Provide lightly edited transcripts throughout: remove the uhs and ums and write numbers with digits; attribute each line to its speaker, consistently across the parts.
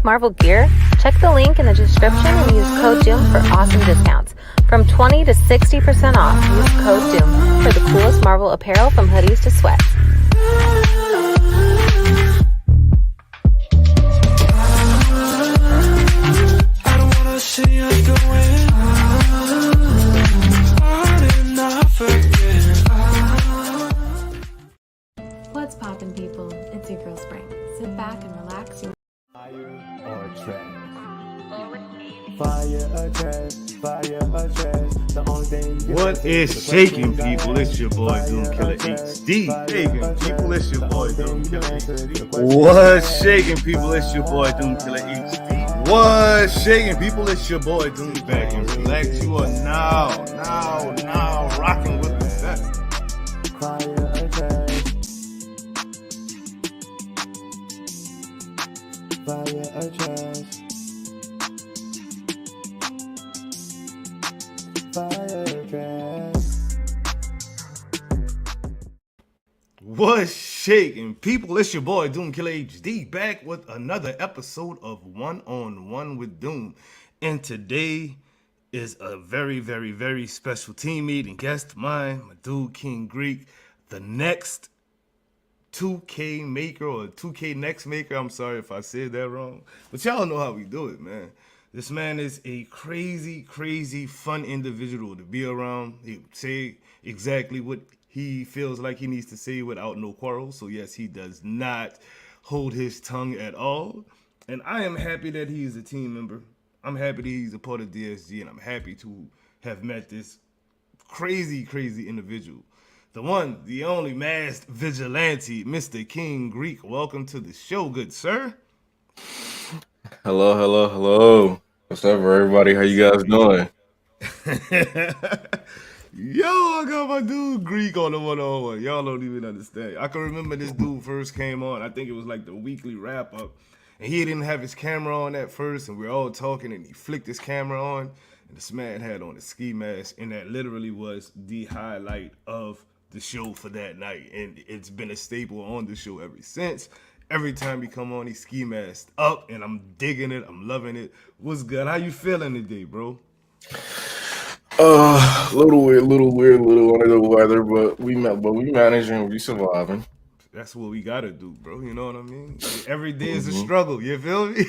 Speaker 1: like Marvel gear? Check the link in the description and use code DOOM for awesome discounts. From 20 to 60% off, use code DOOM for the coolest Marvel apparel from hoodies to sweats.
Speaker 2: I don't wanna see us going on and off again.
Speaker 1: What's poppin', people? It's your girl Spring. Sit back and relax.
Speaker 3: Fire or trash? Fire or trash? Fire or trash? The only thing you
Speaker 4: What is shaking, people? It's your boy Doom Killer HD. Shaking, people, it's your boy Doom Killer HD. What's shaking, people? It's your boy Doom Killer HD. What's shaking, people? It's your boy Doom back and relax. You are now rocking with the best.
Speaker 3: Fire or trash? Fire or trash? Fire or trash?
Speaker 4: What's shaking, people? It's your boy Doom Killer HD back with another episode of One on One with Doom. And today is a very, very, very special teammate and guest of mine, my dude King Greek, the next 2K maker or 2K next maker. I'm sorry if I said that wrong, but y'all know how we do it, man. This man is a crazy, crazy, fun individual to be around. He say exactly what he feels like he needs to say without no quarrels. So yes, he does not hold his tongue at all. And I am happy that he's a team member. I'm happy that he's a part of DSG, and I'm happy to have met this crazy, crazy individual. The one, the only masked vigilante, Mr. King Greek. Welcome to the show, good sir.
Speaker 5: Hello. What's up, everybody? How you guys doing?
Speaker 4: Yo, I got my dude Greek on the one-on-one. Y'all don't even understand. I can remember this dude first came on. I think it was like the weekly wrap-up. And he didn't have his camera on at first, and we were all talking, and he flicked his camera on, and this man had on a ski mask, and that literally was the highlight of the show for that night. And it's been a staple on the show ever since. Every time he come on, he ski masked up, and I'm digging it. I'm loving it. What's good? How you feeling today, bro?
Speaker 5: A little weird, little under the weather, but we managing, we surviving.
Speaker 4: That's what we gotta do, bro. You know what I mean? Every day is a struggle. You feel me?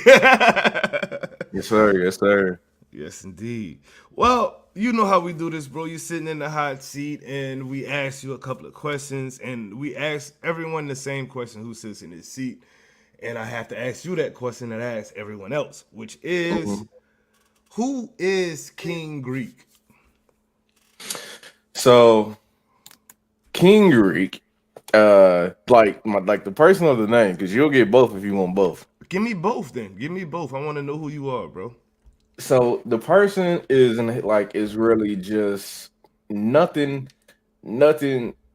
Speaker 5: Yes, sir.
Speaker 4: Yes, indeed. Well, you know how we do this, bro. You're sitting in the hot seat, and we ask you a couple of questions, and we ask everyone the same question who sits in his seat. And I have to ask you that question that I ask everyone else, which is, who is King Greek?
Speaker 5: So, King Greek, like the person of the name, because you'll get both if you want both.
Speaker 4: Give me both, then. Give me both. I want to know who you are, bro.
Speaker 5: So the person is really just nothing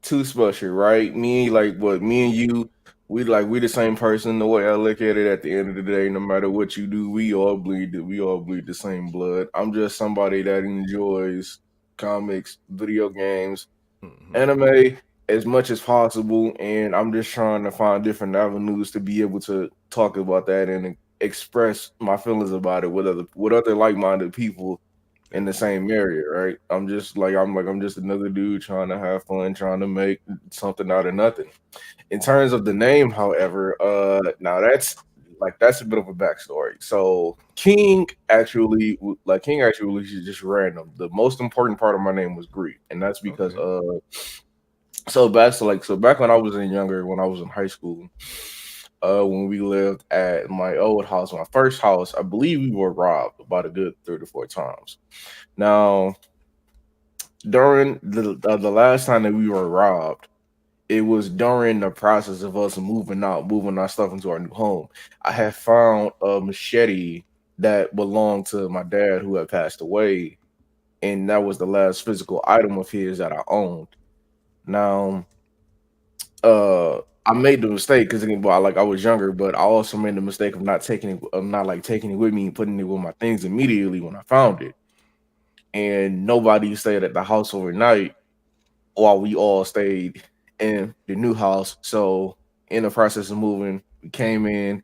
Speaker 5: too special, right? Me and you, we the same person. The way I look at it, at the end of the day, no matter what you do, we all bleed the same blood. I'm just somebody that enjoys comics, video games, anime as much as possible, and I'm just trying to find different avenues to be able to talk about that and express my feelings about it with other like-minded people in the same area, right? I'm just another dude trying to have fun, trying to make something out of nothing. In terms of the name, however, now that's a bit of a backstory. So King actually was just random. The most important part of my name was Greek, and that's because back when I was when I was in high school, when we lived at my old house, my first house, I believe we were robbed about a good 3 to 4 times. Now, during the last time that we were robbed, it was during the process of us moving our stuff into our new home. I had found a machete that belonged to my dad who had passed away, and that was the last physical item of his that I owned. Now, I made the mistake because I was younger, but I also made the mistake of not taking it with me and putting it with my things immediately when I found it. And nobody stayed at the house overnight while we all stayed in the new house. So in the process of moving, we came in,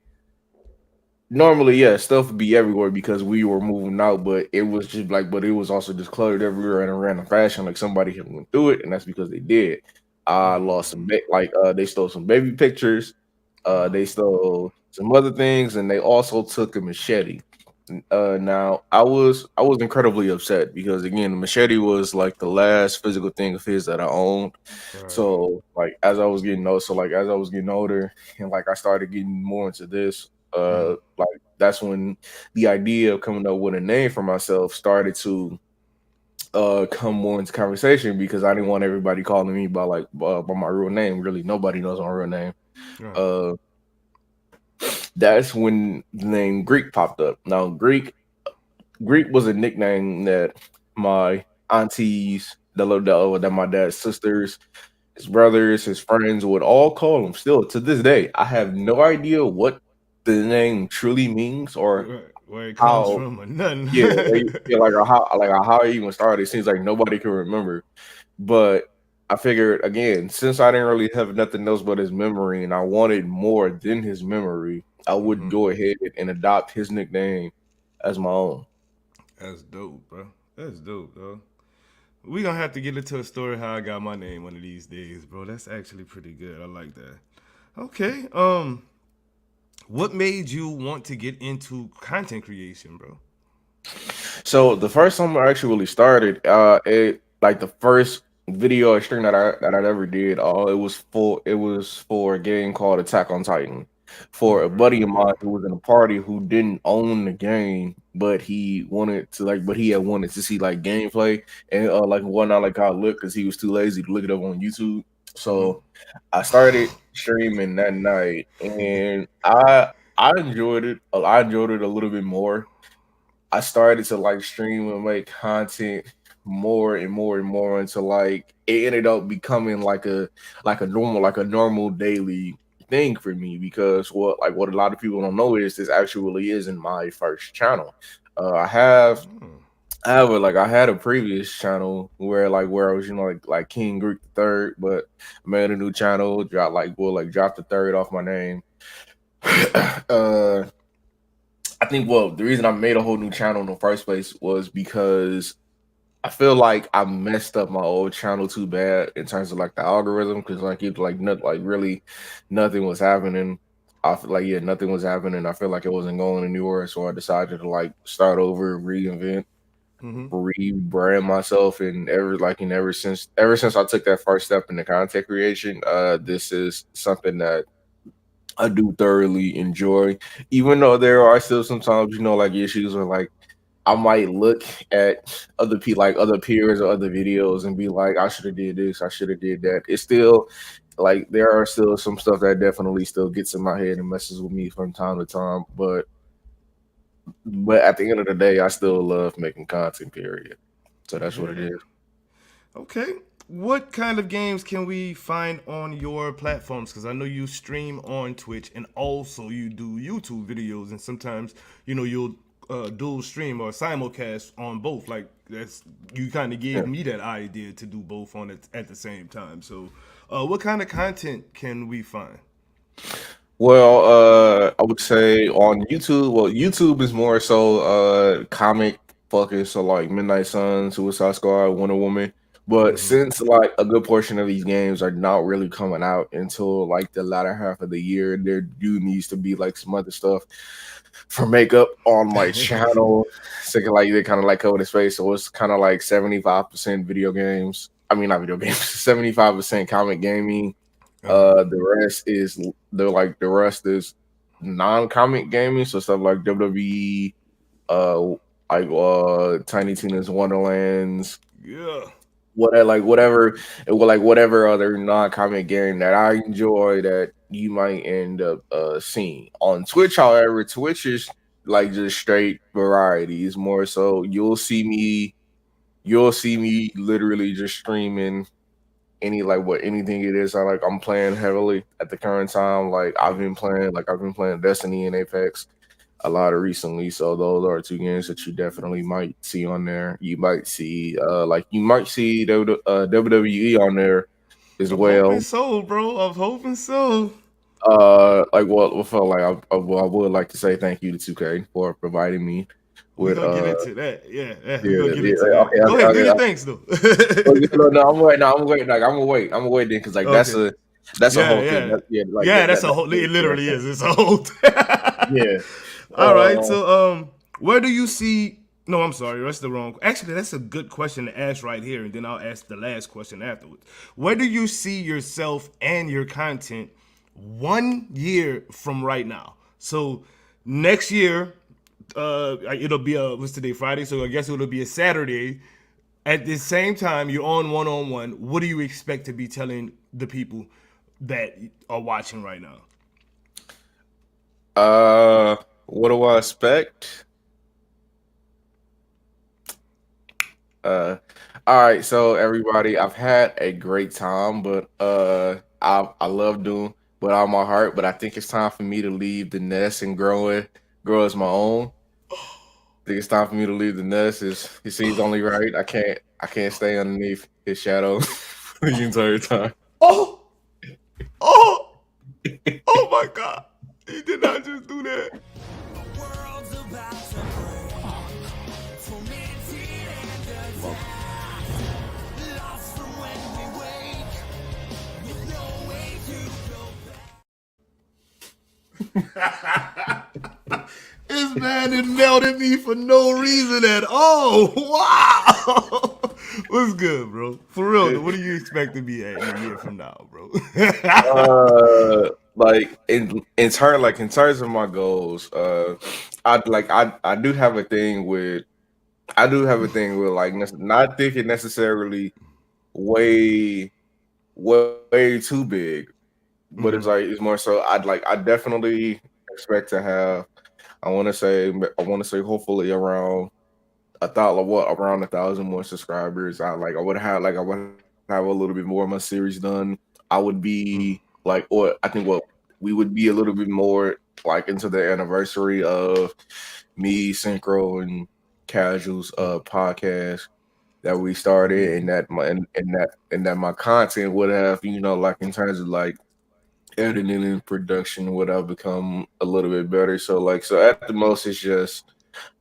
Speaker 5: normally, yeah, stuff would be everywhere because we were moving out, but it was just like, but it was also just cluttered everywhere in a random fashion. Like somebody had went through it, and that's because they did. I lost some, they stole some baby pictures. They stole some other things, and they also took a machete. Now I was incredibly upset because again, the machete was like the last physical thing of his that I owned.
Speaker 4: Right.
Speaker 5: So like as I was getting older, so like as I was getting older, and like I started getting more into this, like that's when the idea of coming up with a name for myself started to come more into conversation because I didn't want everybody calling me by my real name. Really, nobody knows my real name.
Speaker 4: Right.
Speaker 5: Uh, that's when the name Greek popped up. Now Greek was a nickname that my aunties, that my dad's sisters, his brothers, his friends would all call him. Still to this day, I have no idea what the name truly means or
Speaker 4: Where it comes
Speaker 5: how.
Speaker 4: from or nothing.
Speaker 5: Yeah, yeah, like how it even started. It seems like nobody can remember. But I figured again, since I didn't really have nothing else but his memory, and I wanted more than his memory, I would go ahead and adopt his nickname as my own.
Speaker 4: That's dope, bro. That's dope, bro. We gonna have to get into a story how I got my name one of these days, bro. That's actually pretty good. I like that. Okay. What made you want to get into content creation, bro?
Speaker 5: So the first time I actually really started, it like the first video stream that I ever did, it was for a game called Attack on Titan. For a
Speaker 4: Okay.
Speaker 5: buddy of mine
Speaker 4: Okay.
Speaker 5: who was in a party who didn't own the game, but he had wanted to see like gameplay and like whatnot, like how it looked, because he was too lazy to look it up on YouTube. So I started streaming that night, and I enjoyed it. I enjoyed it a little bit more. I started to like stream and make content more and more and more until like it ended up becoming like a normal daily thing for me because what a lot of people don't know is this actually isn't my first channel. I have I had a previous channel where I was like King Greek the third, but I made a new channel, dropped the third off my name. uh I think the reason I made a whole new channel in the first place was because I feel like I messed up my old channel too bad in terms of like the algorithm because really nothing was happening. I feel like nothing was happening. I feel like it wasn't going anywhere, so I decided to like start over, reinvent, rebrand myself, and ever since I took that first step into content creation, this is something that I do thoroughly enjoy, even though there are still sometimes, like issues where like I might look at other peers or other videos and be like, I should have did this, I should have did that. It's still like there are still some stuff that definitely still gets in my head and messes with me from time to time. But at the end of the day, I still love making content. Period. So that's what it
Speaker 4: Yeah.
Speaker 5: is.
Speaker 4: Okay. What kind of games can we find on your platforms? Because I know you stream on Twitch and also you do YouTube videos, and sometimes you'll dual stream or simulcast on both. Like that's you kind of
Speaker 5: Yeah.
Speaker 4: gave me that idea to do both on it at the same time. So, what kind of content can we find?
Speaker 5: Well, I would say on YouTube. Well, YouTube is more so comic focused, so like Midnight Sun, Suicide Squad, Wonder Woman. But since like a good portion of these games are not really coming out until like the latter half of the year, there do needs to be like some other stuff for makeup on my channel. So like they kind of like cover the space. So it's kind of like 75% video games. I mean, not video games, 75% comic gaming. The rest is the rest is non-comic gaming, so stuff like WWE, uh, Tiny Tina's Wonderlands,
Speaker 4: Yeah.
Speaker 5: whatever other non-comic game that I enjoy that you might end up seeing on Twitch. However, Twitch is like just straight variety. It's more so you'll see me literally just streaming anything it is. I'm playing heavily at the current time. I've been playing Destiny and Apex a lot of recently. So those are two games that you definitely might see on there. You might see WWE on there as
Speaker 4: I'm hoping
Speaker 5: well.
Speaker 4: so, bro. I'm hoping so.
Speaker 5: Like well, felt like I would like to say thank you to 2K for providing me
Speaker 4: We
Speaker 5: with
Speaker 4: gonna get into that. Yeah, we
Speaker 5: yeah,
Speaker 4: gonna get
Speaker 5: yeah,
Speaker 4: into that.
Speaker 5: okay,
Speaker 4: Go
Speaker 5: okay,
Speaker 4: ahead, do
Speaker 5: okay.
Speaker 4: your things though.
Speaker 5: No, I'm waiting. No, I'm waiting. Like I'm gonna wait then because like
Speaker 4: Okay.
Speaker 5: that's a
Speaker 4: Yeah,
Speaker 5: whole thing.
Speaker 4: yeah,
Speaker 5: Yeah, like
Speaker 4: yeah. That's a
Speaker 5: that's
Speaker 4: whole. It
Speaker 5: yeah,
Speaker 4: literally is. It's a whole.
Speaker 5: yeah.
Speaker 4: All right. So, where do you see? No, I'm sorry. That's the wrong. Actually, that's a good question to ask right here, and then I'll ask the last question afterwards. Where do you see yourself and your content 1 year from right now? So, next year, it'll be a what's today, Friday? So I guess it'll be a Saturday. At the same time, you're on one. What do you expect to be telling the people that are watching right now?
Speaker 5: What do I expect? Uh, all right. So everybody, I've had a great time, but I love Doom with all my heart. But I think it's time for me to leave the nest and grow as my own. I think it's time for me to leave the nest. He seems only right. I can't stay underneath his shadow for the entire time.
Speaker 4: Oh, oh, oh my God! He did not just do that. This man had melted me for no reason at all. Wow. What's good, bro? For real, what do you expect to be at in a year from now, bro?
Speaker 5: Like in terms of my goals, I do have a thing with like not thinking necessarily way way too big, but it's like it's more so I definitely expect to have I want to say hopefully around around 1,000 more subscribers. I would have a little bit more of my series done. I would be like, or I think what we would be a little bit more like into the anniversary of me, Synchro, and Casuals podcast that we started, and that my content would have, like in terms of like editing and production would have become a little bit better. So at the most it's just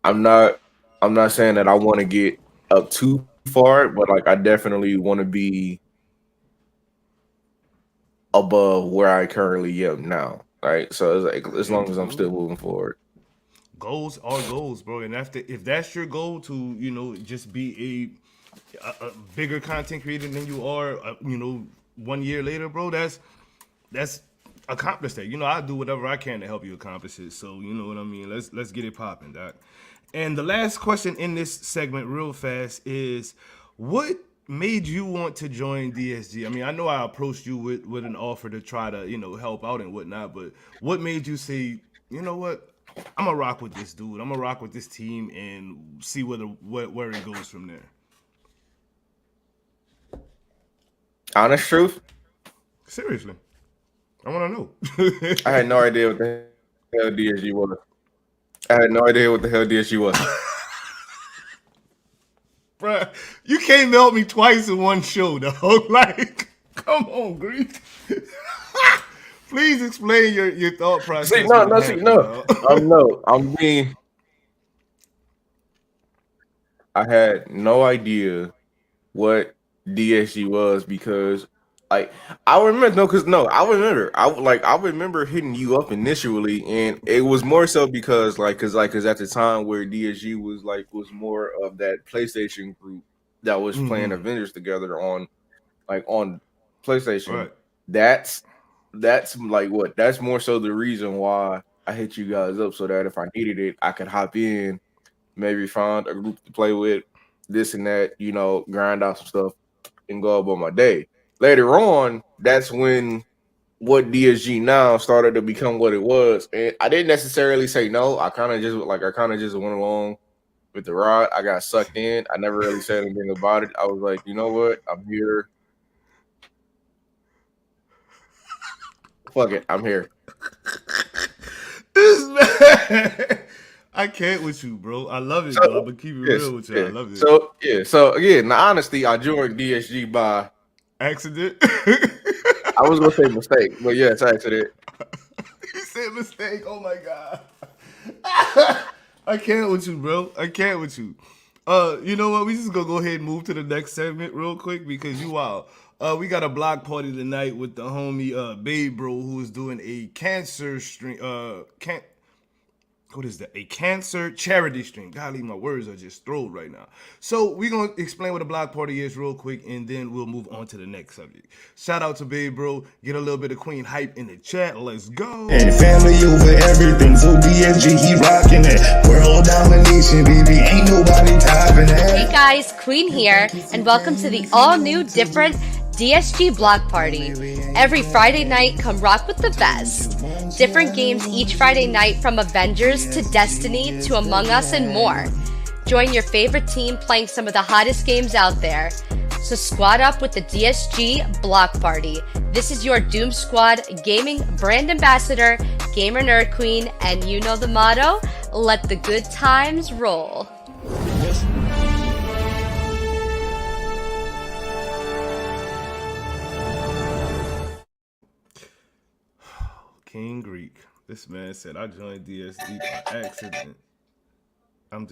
Speaker 5: I'm not I'm not saying that I want to get up too far, but like I definitely want to be above where I currently am now. Right. So it's like as long as I'm still moving forward.
Speaker 4: Goals are goals, bro. And if that's your goal to, just be a bigger content creator than you are, 1 year later, bro, that's accomplish that. I'll do whatever I can to help you accomplish it. So you know what I mean. Let's get it popping, doc. And the last question in this segment, real fast, is what made you want to join DSG? I mean, I know I approached you with an offer to try to help out and whatnot, but what made you say, you know what? I'm gonna rock with this dude. I'm gonna rock with this team and see where it goes from there.
Speaker 5: Honest truth,
Speaker 4: Seriously, I want to know.
Speaker 5: I had no idea what the hell DSG was. I had no idea what the hell DSG was.
Speaker 4: Bruh, you can't melt me twice in one show, dog. Like, come on, Greek. Please explain your thought process.
Speaker 5: See, I had no idea what DSG was because I remember hitting you up initially, and it was more so because because at the time where DSG was more of that PlayStation group that was playing Avengers together on PlayStation.
Speaker 4: Right.
Speaker 5: That's that's more so the reason why I hit you guys up, so that if I needed it, I could hop in, maybe find a group to play with, this and that, grind out some stuff and go about my day. Later on, that's when what DSG now started to become what it was. And I didn't necessarily say no. I kind of just went along with the ride. I got sucked in. I never really said anything about it. I was like, you know what? I'm here. Fuck it. I'm here.
Speaker 4: This man, I can't with you, bro. I love it, dog. But keep it
Speaker 5: Yes,
Speaker 4: real with you.
Speaker 5: yeah.
Speaker 4: I love it.
Speaker 5: So again, in honesty, I joined DSG by
Speaker 4: Accident.
Speaker 5: I was gonna say mistake, but yes, accident.
Speaker 4: You said mistake. Oh my god. I can't with you, bro. I can't with you. You know what? We just gonna go ahead and move to the next segment real quick because you wild. We got a block party tonight with the homie Babe Bro who is doing a cancer stream. What is that? A cancer charity stream. Golly, my words are just throwed right now. So we're gonna explain what a block party is real quick, and then we'll move on to the next subject. Shout out to Babe Bro. Get a little bit of Queen hype in the chat. Let's go.
Speaker 6: And family over everything, so DSG, he rocking it. World domination, baby, ain't nobody topping
Speaker 7: Hey
Speaker 6: that.
Speaker 7: guys, Queen here, and welcome to the all-new, different DSG Block Party. Every Friday night, come rock with the best. Different games each Friday night, from Avengers to Destiny to Among Us and more. Join your favorite team playing some of the hottest games out there. So squad up with the DSG Block Party. This is your Doom Squad gaming brand ambassador, Gamer Nerd Queen, and you know the motto, let the good times roll.
Speaker 4: King Greek. This man said I joined DSD by accident. I'm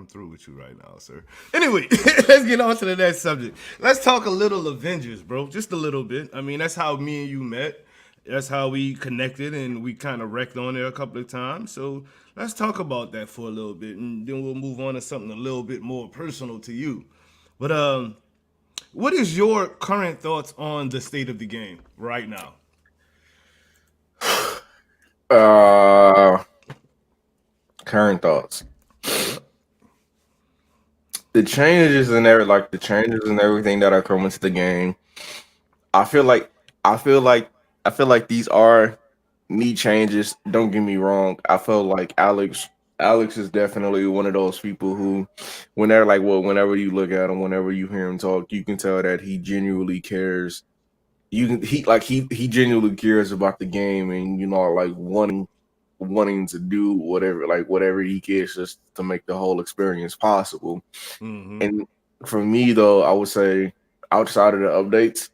Speaker 4: through with you right now, sir. Anyway, let's get on to the next subject. Let's talk a little Avengers, bro. Just a little bit. I mean, that's how me and you met. That's how we connected, and we kind of wrecked on there a couple of times. So let's talk about that for a little bit, and then we'll move on to something a little bit more personal to you. But what is your current thoughts on the state of the game right now?
Speaker 5: Current thoughts. The changes and everything that are coming to the game. I feel like these are neat changes. Don't get me wrong. I feel like Alex is definitely one of those people who, whenever you look at him, whenever you hear him talk, you can tell that he genuinely cares. He genuinely cares about the game, and like wanting to do whatever he cares just to make the whole experience possible.
Speaker 4: Mm-hmm.
Speaker 5: And for me though, I would say outside of the updates,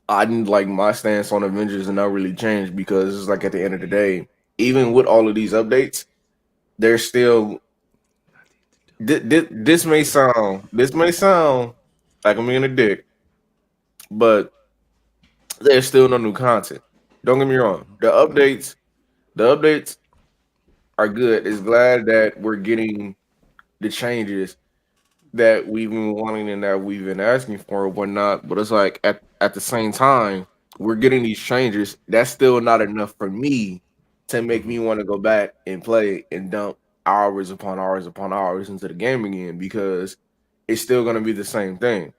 Speaker 5: I didn't like my stance on Avengers and not really changed because it's like at the end of the day, even with all of these updates, there's still this may sound like I'm being a dick, but there's still no new content. Don't get me wrong. The updates are good. It's glad that we're getting the changes that we've been wanting and that we've been asking for and whatnot. But it's like at the same time, we're getting these changes. That's still not enough for me to make me want to go back and play and dump hours upon hours upon hours into the game again because it's still gonna be the same thing.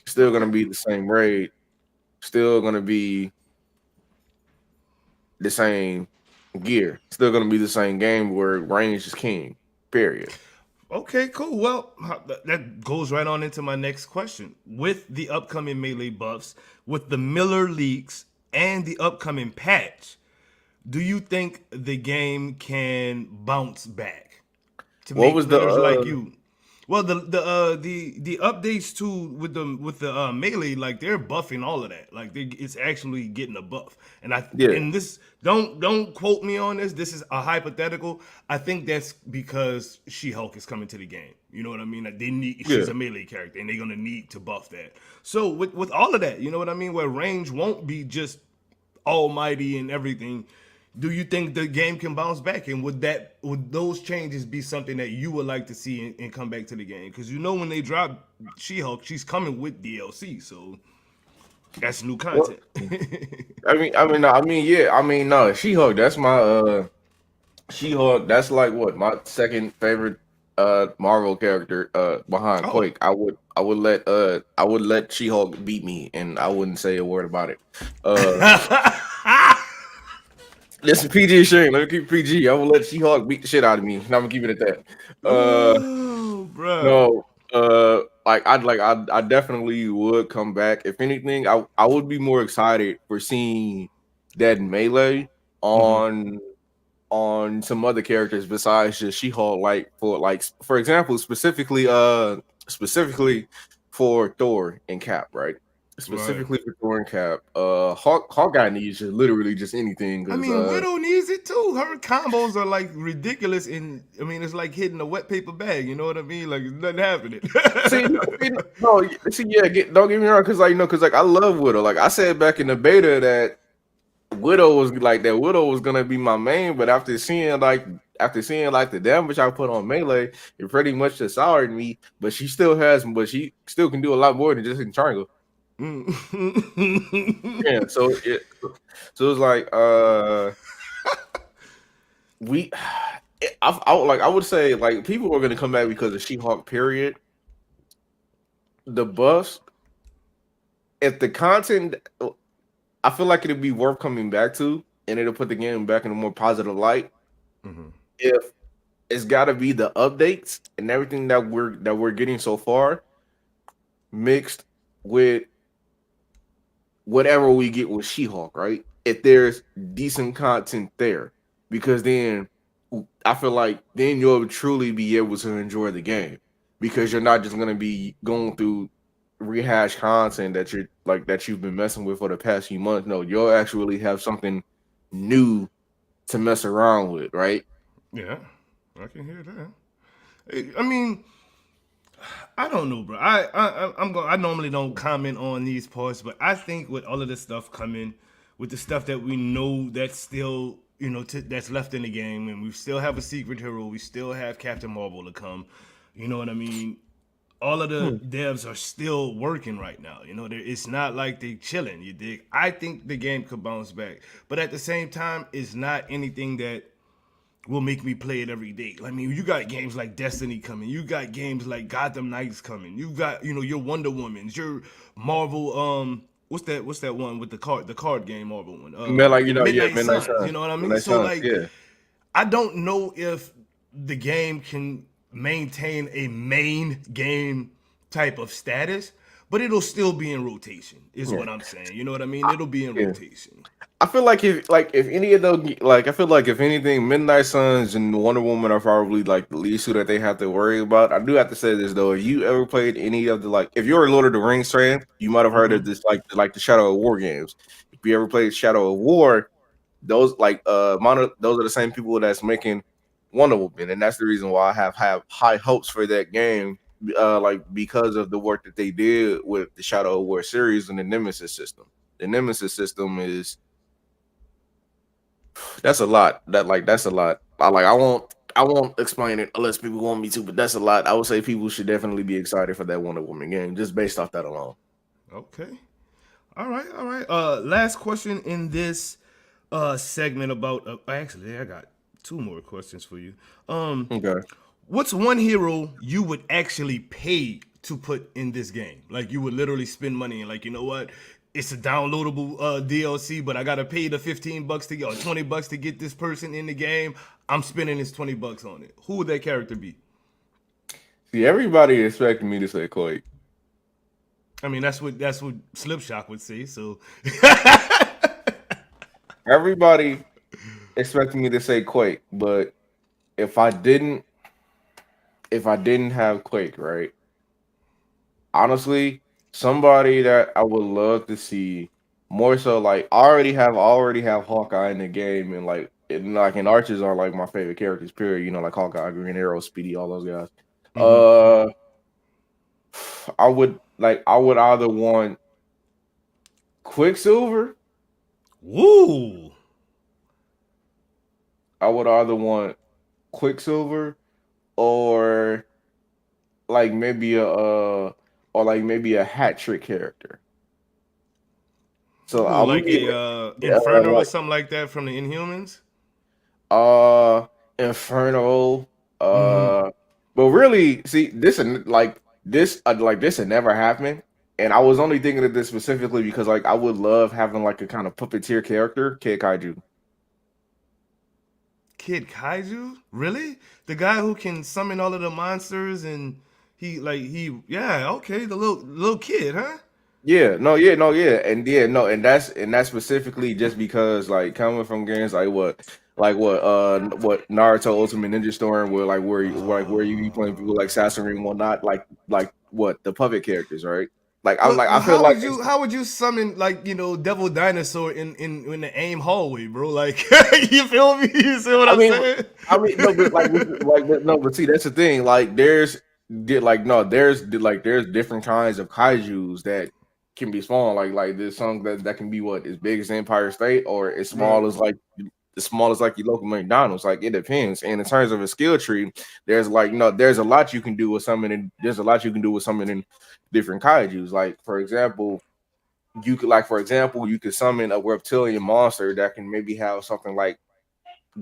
Speaker 5: Still gonna be the same raid. Still gonna be the same gear. Still gonna be the same game where range is king. Period.
Speaker 4: Okay, cool. Well, that goes right on into my next question. With the upcoming melee buffs, with the Miller leaks, and the upcoming patch, do you think the game can bounce back to
Speaker 5: What
Speaker 4: make
Speaker 5: was the
Speaker 4: players like you? Well, the updates too with the melee, like they're buffing all of that. Like it's actually getting a buff. And
Speaker 5: yeah.
Speaker 4: and this don't quote me on this. This is a hypothetical. I think that's because She-Hulk is coming to the game. You know what I mean? Like she's a melee character, and they're gonna need to buff that. So with all of that, you know what I mean? Where range won't be just almighty and everything. Do you think the game can bounce back, and would those changes be something that you would like to see and come back to the game? Because when they drop She-Hulk, she's coming with DLC, so that's new content.
Speaker 5: No, She-Hulk. That's my She-Hulk. That's like what my second favorite Marvel character behind Quake. I would let She-Hulk beat me, and I wouldn't say a word about it. This is PG Shane. Let me keep PG. I will let She-Hulk beat the shit out of me. And I'm gonna keep it at that.
Speaker 4: Oh, bro.
Speaker 5: No, I definitely would come back. If anything, I would be more excited for seeing that melee on some other characters besides just She-Hulk. For example, specifically for Thor and Cap, right?
Speaker 4: Right.
Speaker 5: specifically for Thorn Cap. Hawkeye needs just literally just anything
Speaker 4: I
Speaker 5: because
Speaker 4: mean, Widow needs it too. Her combos are like ridiculous, and I mean, it's like hitting a wet paper bag. You know what I mean? Like it's nothing happening.
Speaker 5: see, no, see, yeah, don't get me wrong, because like because like I love Widow. Like I said back in the beta that Widow was gonna be my main, but after seeing the damage I put on melee, it pretty much just soured me. But she still can do a lot more than just in triangle. Yeah, so it's like we I would say like people are gonna come back because of She-Hulk. Period. The buffs, if the content, I feel like it'd be worth coming back to, and it'll put the game back in a more positive light. If it's got to be the updates and everything that we're getting so far, mixed with whatever we get with She-Hulk, right? If there's decent content there, because then I feel like then you'll truly be able to enjoy the game because you're not just gonna be going through rehash content that you've been messing with for the past few months. No, you'll actually have something new to mess around with, right?
Speaker 4: Yeah, I can hear that. I mean, I don't know, bro. I normally don't comment on these parts, but I think with all of this stuff coming, with the stuff that we know that's still that's left in the game, and we still have a secret hero, we still have Captain Marvel to come. You know what I mean? All of the devs are still working right now. It's not like they chilling. You dig? I think the game could bounce back, but at the same time, it's not anything that will make me play it every day. I mean, you got games like Destiny coming. You got games like Gotham Knights coming. You got your Wonder Woman's, your Marvel. What's that one with the card game Marvel one?
Speaker 5: Man, like yeah,
Speaker 4: Midnight
Speaker 5: Midnight
Speaker 4: Suns.
Speaker 5: Sun,
Speaker 4: You know what I mean?
Speaker 5: Midnight
Speaker 4: So
Speaker 5: Suns,
Speaker 4: like,
Speaker 5: yeah.
Speaker 4: I don't know if the game can maintain a main game type of status, but it'll still be in rotation. Is what I'm saying. You know what I mean? It'll be in
Speaker 5: Yeah.
Speaker 4: rotation.
Speaker 5: I feel like if any of those I feel like if anything, Midnight Suns and Wonder Woman are probably like the least two that they have to worry about. I do have to say this though: if you ever played any of the if you're a Lord of the Rings fan, you might have heard of this like the Shadow of War games. If you ever played Shadow of War, those those are the same people that's making Wonder Woman, and that's the reason why I have high hopes for that game. Because of the work that they did with the Shadow of War series and the Nemesis system. The Nemesis system is that's a lot. That's a lot. I won't explain it unless people want me to, but that's a lot. I would say people should definitely be excited for that Wonder Woman game just based off that alone.
Speaker 4: Okay. All right, all right. Last question in this segment about. Actually, I got two more questions for you.
Speaker 5: Okay.
Speaker 4: What's one hero you would actually pay to put in this game? Like you would literally spend money and like, you know what? It's a downloadable DLC, but I gotta pay the $15 to get or $20 to get this person in the game. I'm spending this $20 on it. Who would that character be?
Speaker 5: See, everybody expected me to say Quake.
Speaker 4: I mean, that's what Slipshock would say. So
Speaker 5: Everybody expected me to say Quake, but if I didn't have Quake, right? Honestly, somebody that I would love to see more so like I already have Hawkeye in the game and Archers are like my favorite characters, period. Like Hawkeye, Green Arrow, Speedy, all those guys. I would either want Quicksilver.
Speaker 4: woo.
Speaker 5: I would either want Quicksilver or like maybe a hat trick character. So
Speaker 4: Ooh,
Speaker 5: I'm
Speaker 4: like
Speaker 5: yeah,
Speaker 4: a
Speaker 5: yeah,
Speaker 4: Inferno or something like that from the Inhumans.
Speaker 5: Inferno. But really, see this had never happened. And I was only thinking of this specifically because I would love having like a kind of puppeteer character, Kid Kaiju.
Speaker 4: Kid Kaiju? Really? The guy who can summon all of the monsters and yeah, okay, the little kid, huh?
Speaker 5: Yeah, no, yeah, no, yeah, and yeah, no, and that's specifically just because coming from games what Naruto Ultimate Ninja Storm where you be playing people like Sasori and whatnot, like what the puppet characters, right? Like I'm
Speaker 4: Well,
Speaker 5: like
Speaker 4: well,
Speaker 5: I feel like it's,
Speaker 4: how would you summon like Devil Dinosaur in the AIM hallway, bro? Like you feel me? You see what
Speaker 5: I
Speaker 4: I'm
Speaker 5: mean
Speaker 4: saying?
Speaker 5: I mean no, but no, but see that's the thing. Like there's different kinds of kaiju's that can be small. Like there's some that can be what as big as Empire State or
Speaker 4: Right.
Speaker 5: as small as like your local McDonald's. Like it depends. And in terms of a skill tree, there's there's a lot you can do with summoning. There's a lot you can do with summoning different kaiju's. Like for example, you could summon a reptilian monster that can maybe have something like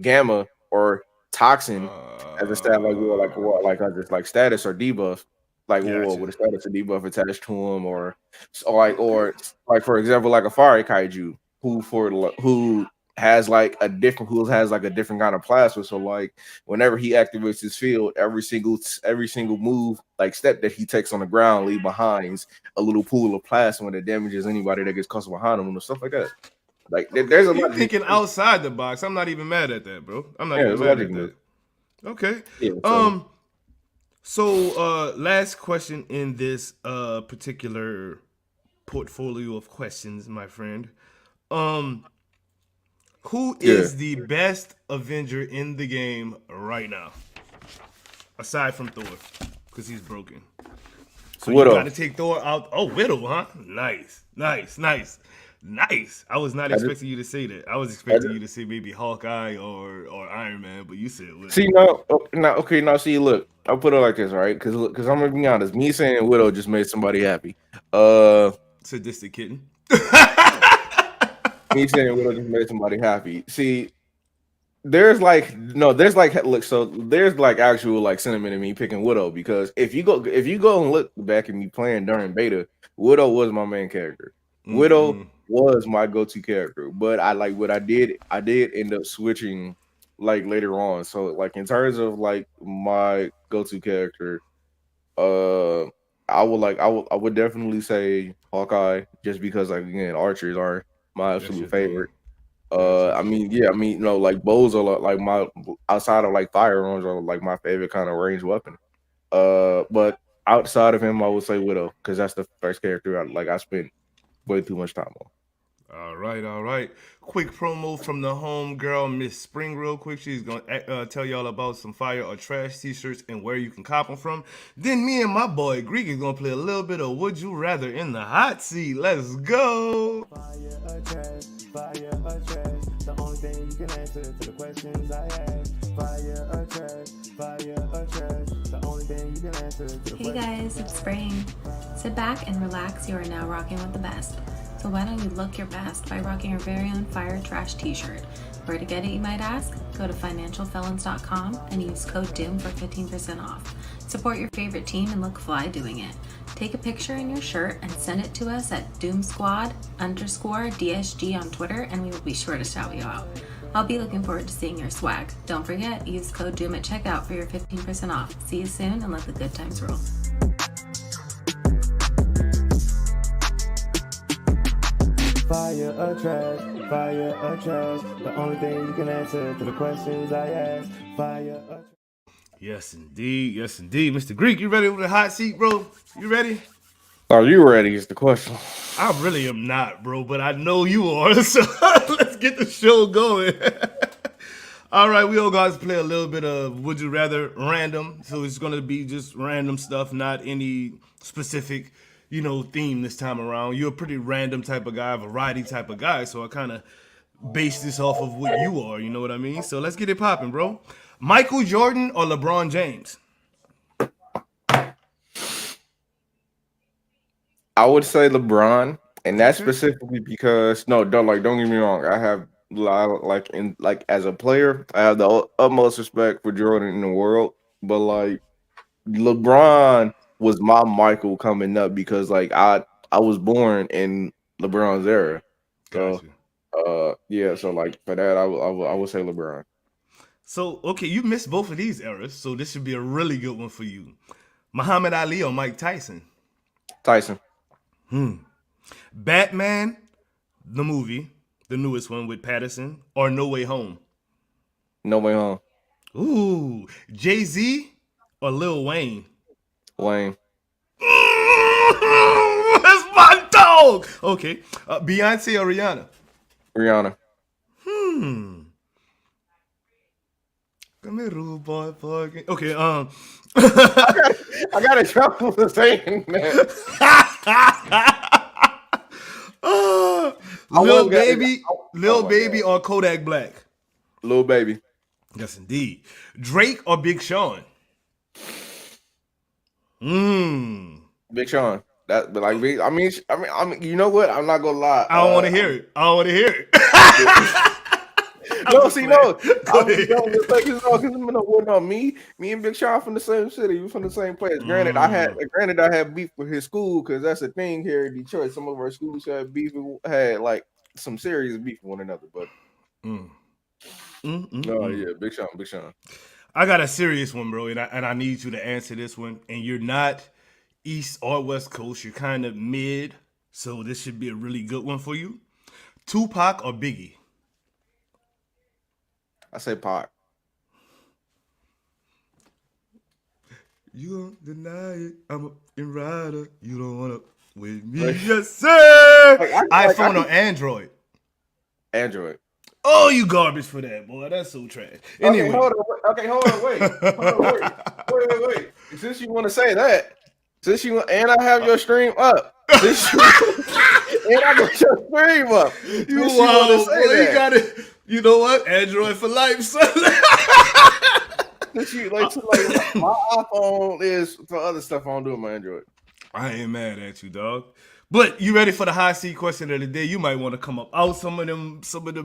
Speaker 5: gamma or toxin as a stat like just like status or debuff, like
Speaker 4: Gotcha.
Speaker 5: with a status or debuff attached to him, or like for example like a fire kaiju who who has like a different kind of plasma. So like whenever he activates his field, every single move like step that he takes on the ground leave behind a little pool of plasma that damages anybody that gets caught behind him and stuff like that. Like there's a
Speaker 4: Okay,
Speaker 5: lot
Speaker 4: you
Speaker 5: of
Speaker 4: thinking outside the box. I'm not even mad at that, bro. I'm not
Speaker 5: yeah,
Speaker 4: even
Speaker 5: there's a lot
Speaker 4: mad
Speaker 5: you
Speaker 4: at
Speaker 5: can do.
Speaker 4: that. Okay.
Speaker 5: Yeah,
Speaker 4: So last question in this particular portfolio of questions, my friend. Um who
Speaker 5: yeah.
Speaker 4: is the best Avenger in the game right now? Aside from Thor, because he's broken. So you got
Speaker 5: Widow.
Speaker 4: to take Thor out. Oh, Widow, huh? Nice, nice, nice, nice. I was not
Speaker 5: I just,
Speaker 4: expecting you to say that. I was
Speaker 5: I
Speaker 4: expecting
Speaker 5: just
Speaker 4: you to say maybe Hawkeye or Iron Man, but you said Widow.
Speaker 5: see no, now okay, now see, look, I'll put it like this, right? Because I'm gonna be honest, me saying Widow just made somebody happy. Uh,
Speaker 4: Sadistic kitten.
Speaker 5: Me saying Widow just made somebody happy. See, there's like no, there's like look, so there's like actual like sentiment in me picking Widow because if you go and look back at me playing during beta, Widow was my main character. Widow was my go-to character, but I like what I did end up switching like later on. So like in terms of like my go-to character, uh I would definitely say Hawkeye just because like again archers are my
Speaker 4: That's your
Speaker 5: absolute
Speaker 4: thing.
Speaker 5: favorite.
Speaker 4: Gotcha.
Speaker 5: I mean, yeah, I mean, like bows are like my outside of like firearms are like my favorite kind of range weapon. But outside of him, I would say Widow because that's the first character I spent way too much time on.
Speaker 4: All right, all right. Quick promo from the home girl, Miss Spring, real quick. She's gonna tell y'all about some fire or trash t-shirts and where you can cop them from. Then me and my boy Greek is gonna play a little bit of Would You Rather in the hot seat. Let's go.
Speaker 3: Fire or trash, fire or trash. The only thing you can answer to the questions I ask. Fire or trash, fire or trash. The only thing you can answer to the
Speaker 1: Hey guys, it's Spring. Sit back and relax. You are now rocking with the best. So why don't you look your best by rocking your very own Fire Trash t-shirt? Where to get it, you might ask? Go to financialfelons.com and use code DOOM for 15% off. Support your favorite team and look fly doing it. Take a picture in your shirt and send it to us at DoomSquad_DSG on Twitter and we will be sure to shout you out. I'll be looking forward to seeing your swag. Don't forget, use code DOOM at checkout for your 15% off. See you soon and let the good times roll.
Speaker 3: fire or trash, fire or trash. The only thing you can answer to the questions I ask. Fire or trash.
Speaker 4: Yes, indeed. Yes, indeed. Mr. Greek, you ready with the hot seat, bro? You ready?
Speaker 5: Are you ready? Is the question.
Speaker 4: I really am not, bro, but I know you are. So let's get the show going. All right, we all guys play a little bit of Would You Rather random. So it's going to be just random stuff, not any specific, theme this time around. You're a pretty random type of guy, variety type of guy. So I kind of base this off of what you are, you know what I mean? So let's get it popping, bro. Michael Jordan or LeBron James?
Speaker 5: I would say LeBron, and that's
Speaker 4: Okay.
Speaker 5: specifically because don't get me wrong. I have as a player, I have the utmost respect for Jordan in the world, but like LeBron was my Michael coming up because like I was born in LeBron's era, so
Speaker 4: Gotcha.
Speaker 5: yeah, so like for that I would say LeBron.
Speaker 4: So, okay, you missed both of these eras, so this should be a really good one for you. Muhammad Ali or Mike Tyson?
Speaker 5: Tyson.
Speaker 4: Batman, the movie, the newest one with Patterson, or No Way Home?
Speaker 5: No Way Home.
Speaker 4: Ooh, Jay-Z or Lil Wayne?
Speaker 5: Wayne.
Speaker 4: Let's Okay. Beyonce or Rihanna?
Speaker 5: Rihanna.
Speaker 4: Come here, rude boy. Okay.
Speaker 5: I got in trouble for saying that.
Speaker 4: Lil
Speaker 5: was gonna-
Speaker 4: Baby,
Speaker 5: oh my
Speaker 4: Baby or Kodak Black?
Speaker 5: Lil Baby.
Speaker 4: Yes, indeed. Drake or Big Sean?
Speaker 5: Big Sean. That, but like, I mean, you know what? I'm not gonna lie.
Speaker 4: I don't want to hear it. I don't want to hear it.
Speaker 5: No, see, no.
Speaker 4: Go ahead.
Speaker 5: Because no, me and Big Sean from the same city. We from the same place. Granted, I had beef with his school because that's the thing here in Detroit. Some of our schools had like some serious beef with one another. But yeah, Big Sean.
Speaker 4: I got a serious one, bro, and I need you to answer this one. And you're not East or West Coast. You're kind of mid, so this should be a really good one for you. Tupac or Biggie?
Speaker 5: I say Pac.
Speaker 4: You don't deny it. I'm a rider. You don't want to with me. Yes, sir. iPhone or Android?
Speaker 5: Android.
Speaker 4: Oh, you garbage for that, boy. That's so trash. Anyway.
Speaker 5: Okay, hold on, wait. Wait. Since you want to say that, and I have your stream up. And I got your stream up.
Speaker 4: You want to say that. You got it. You know what? Android for life, son.
Speaker 5: My iPhone is for other stuff I don't do with my Android.
Speaker 4: I ain't mad at you, dog. But you ready for the high seat question of the day? You might want to come up out some of them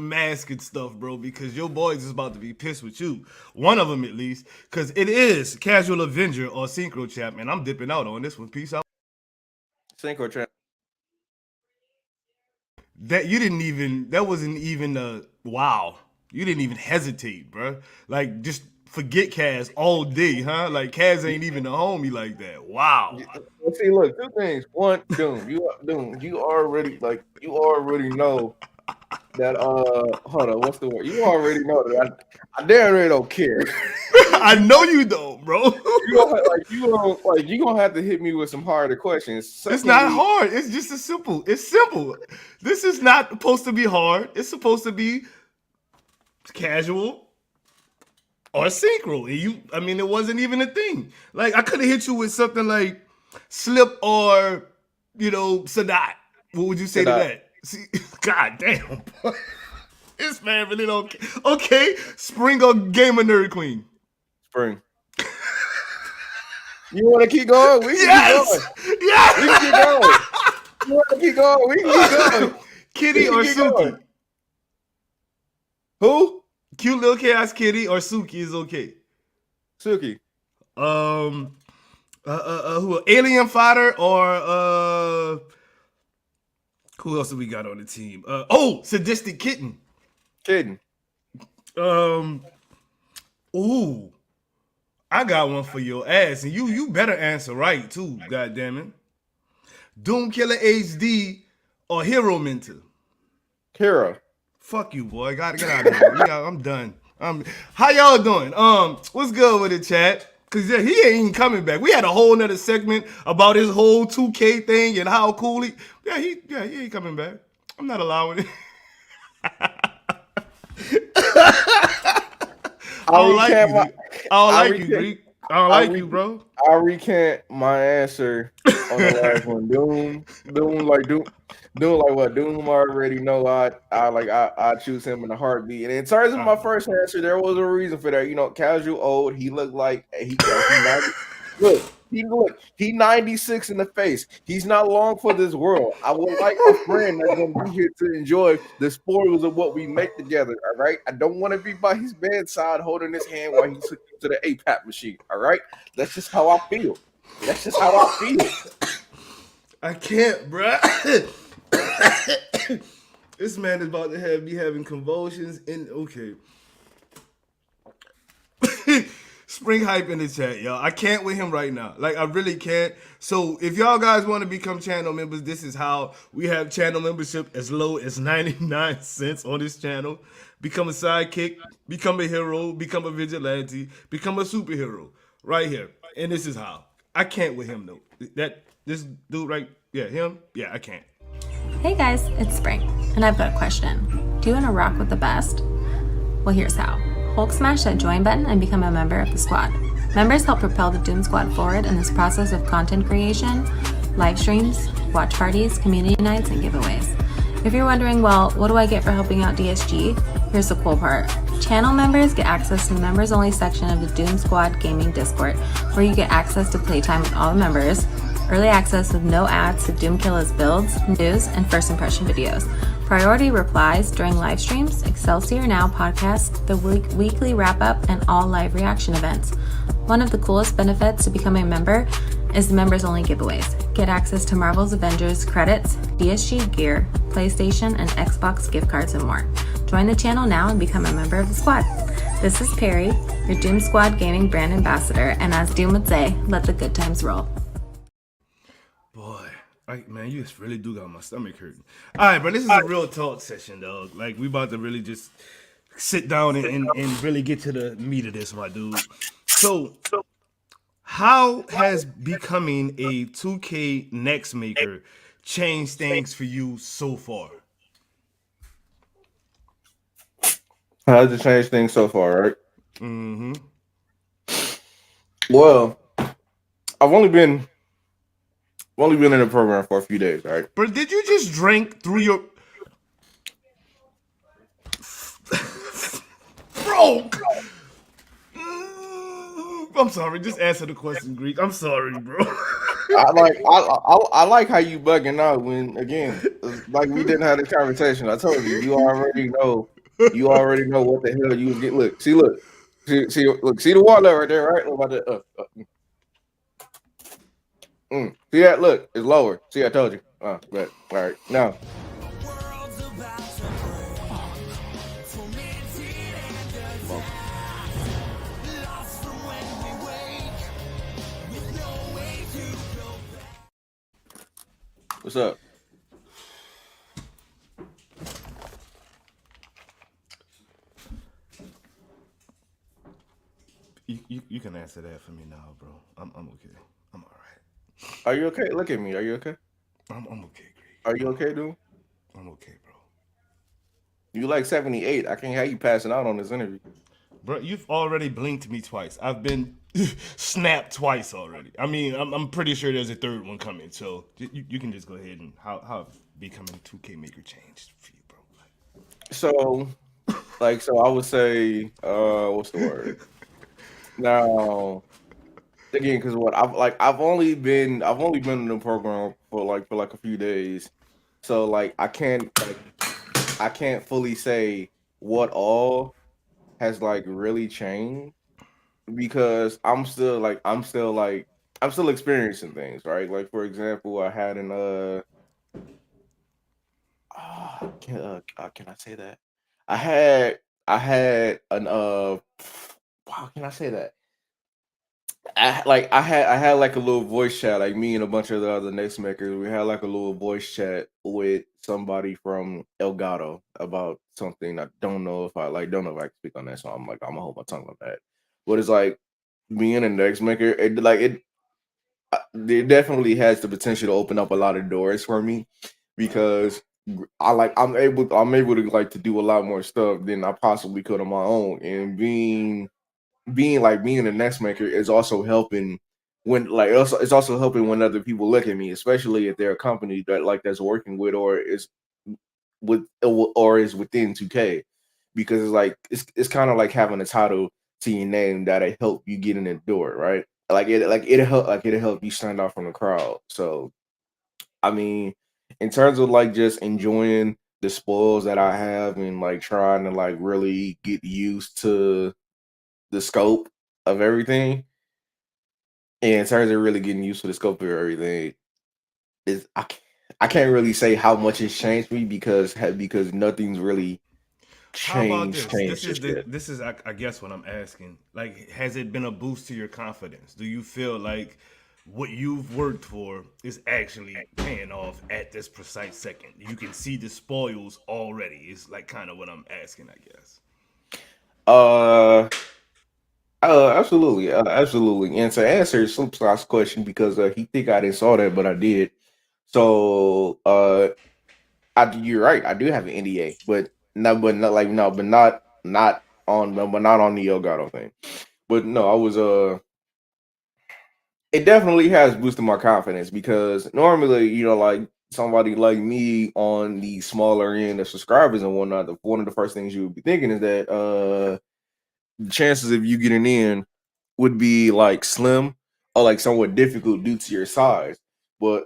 Speaker 4: masking stuff, bro, because your boys is about to be pissed with you. One of them at least, because it is Casual Avenger or Synchro Champ, and I'm dipping out on this one. Peace out.
Speaker 5: Synchro Champ.
Speaker 4: That wasn't even a wow. You didn't even hesitate, bro. Like, just forget Kaz all day, huh? Like, Kaz ain't even a homie like that. Wow.
Speaker 5: See, look, two things. One, Doom, you already know that hold on, what's the word? You already know that I damn really don't care.
Speaker 4: I know you don't, bro.
Speaker 5: You gonna have to hit me with some harder questions.
Speaker 4: It's not hard. It's just simple. It's simple. This is not supposed to be hard. It's supposed to be casual or synchro. And it wasn't even a thing. Like, I could have hit you with something like Slip or, Sadat. What would you say to that? See, God damn. This man really don't care. Okay, Spring or Gamer Nerd Queen?
Speaker 5: Spring. You want to keep going? We can keep going.
Speaker 4: Yes!
Speaker 5: We can keep going. You want to keep going? We can keep going.
Speaker 4: Kitty or Suki?
Speaker 5: Going. Who?
Speaker 4: Cute Little Chaos Kitty or Suki is okay.
Speaker 5: Suki.
Speaker 4: Who? Alien Fighter or who else do we got on the team? Sadistic Kitten. Ooh. I got one for your ass, and you better answer right too, goddammit. Doom Killer HD or Hero Mentor?
Speaker 5: Hero.
Speaker 4: Fuck you, boy. Gotta get out of here. I'm done. How y'all doing? What's good with the chat? Cause he ain't even coming back. We had a whole nother segment about his whole 2K thing and how cool he ain't coming back. I'm not allowing it. I don't like you, Greek. I don't like you, bro.
Speaker 5: I recant my answer on the last one. Doom like what? Doom already know I choose him in a heartbeat. And in terms of my first answer, there was a reason for that. Casual old. He looked like he 96 in the face. He's not long for this world. I would like a friend that's gonna be here to enjoy the spoils of what we make together. All right. I don't want to be by his bedside holding his hand while he's to the APAP machine. All right. That's just how I feel.
Speaker 4: I can't, bruh. This man is about to be having convulsions okay. Spring hype in the chat, y'all. I can't with him right now. Like, I really can't. So if y'all guys want to become channel members, this is how we have channel membership as low as 99 cents on this channel. Become a sidekick, become a hero, become a vigilante, become a superhero. Right here. And this is how. I can't with him, though. This dude right, him? Yeah, I can't.
Speaker 1: Hey guys, it's Spring, and I've got a question. Do you want to rock with the best? Well, here's how. Hulk smash that join button and become a member of the squad. Members help propel the Doom Squad forward in this process of content creation, live streams, watch parties, community nights, and giveaways. If you're wondering, well, what do I get for helping out DSG? Here's the cool part. Channel members get access to the members-only section of the Doom Squad Gaming Discord, where you get access to playtime with all the members, early access with no ads to Doomkilla's builds, news, and first impression videos, priority replies during live streams, Excelsior Now podcast, the weekly wrap-up, and all live reaction events. One of the coolest benefits to becoming a member is the members-only giveaways. Get access to Marvel's Avengers credits, DSG gear, PlayStation and Xbox gift cards, and more. Join the channel now and become a member of the squad. This is Perry, your Doom Squad Gaming brand ambassador, and as Doom would say, let the good times roll.
Speaker 4: Boy, man, you just really do got my stomach hurting. All right, bro, this is a real talk session, dog. Like, we about to really just sit down and really get to the meat of this, my dude. So, how has becoming a 2K next maker changed things for you so far?
Speaker 5: How has it changed things so far, right?
Speaker 4: Mm-hmm.
Speaker 5: Well, I've only been in the program for a few days, right?
Speaker 4: But did you just drink through your... Bro! I'm sorry, just answer the question, Greek. I'm sorry, bro.
Speaker 5: I like how you bugging out when, again, like we didn't have this conversation. I told you, you already know what the hell you was getting. Look, see the water right there, right? About that, See that? Look, it's lower. See, I told you. But all right, now. What's up?
Speaker 4: You can answer that for me now, bro. I'm okay. I'm all right.
Speaker 5: Are you okay? Look at me. Are you okay?
Speaker 4: I'm okay, Greg.
Speaker 5: Are you okay, dude?
Speaker 4: I'm okay, bro.
Speaker 5: You like 78. I can't have you passing out on this interview.
Speaker 4: Bro, you've already blinked me twice. I've been snapped twice already. I mean, I'm pretty sure there's a third one coming. So you can just go ahead and how becoming 2K maker changed for you, bro.
Speaker 5: So I would say, what's the word? Now, again, because I've only been in the program for a few days, so like I can't fully say what all has like really changed because I'm still experiencing things, right? Like for example, I had an can I say that? I had an how can I say that? I had like a little voice chat, like me and a bunch of the other next makers. We had like a little voice chat with somebody from Elgato about something. I don't know if I can speak on that, so I'm gonna hold my tongue on that. But it's like being a next maker, it definitely has the potential to open up a lot of doors for me because I'm able to like to do a lot more stuff than I possibly could on my own, and being a next maker is also helping it's also helping when other people look at me, especially if they're a company that's working with or is within 2K, because it's kind of like having a title to your name that'll help you get in the door, right? It'll help you stand out from the crowd. So I mean, in terms of like just enjoying the spoils that I have and like trying to like really get used to the scope of everything, and in terms of really getting used to the scope of everything, is I can't really say how much it's changed me because nothing's really
Speaker 4: How about
Speaker 5: changed.
Speaker 4: this?
Speaker 5: Yet.
Speaker 4: This is I guess what I'm asking. Like, has it been a boost to your confidence? Do you feel like what you've worked for is actually paying off at this precise second? You can see the spoils already. It's like kind of what I'm asking, I guess.
Speaker 5: Absolutely, absolutely. And to answer Sloop's question, because he think I didn't saw that, but I did. So You're right. I do have an NDA, but no, but not like no, but not on, but not on the Elgato thing. But no, I was it definitely has boosted my confidence because normally, like somebody like me on the smaller end of subscribers and whatnot, one of the first things you would be thinking is that the chances of you getting in would be like slim or like somewhat difficult due to your size. But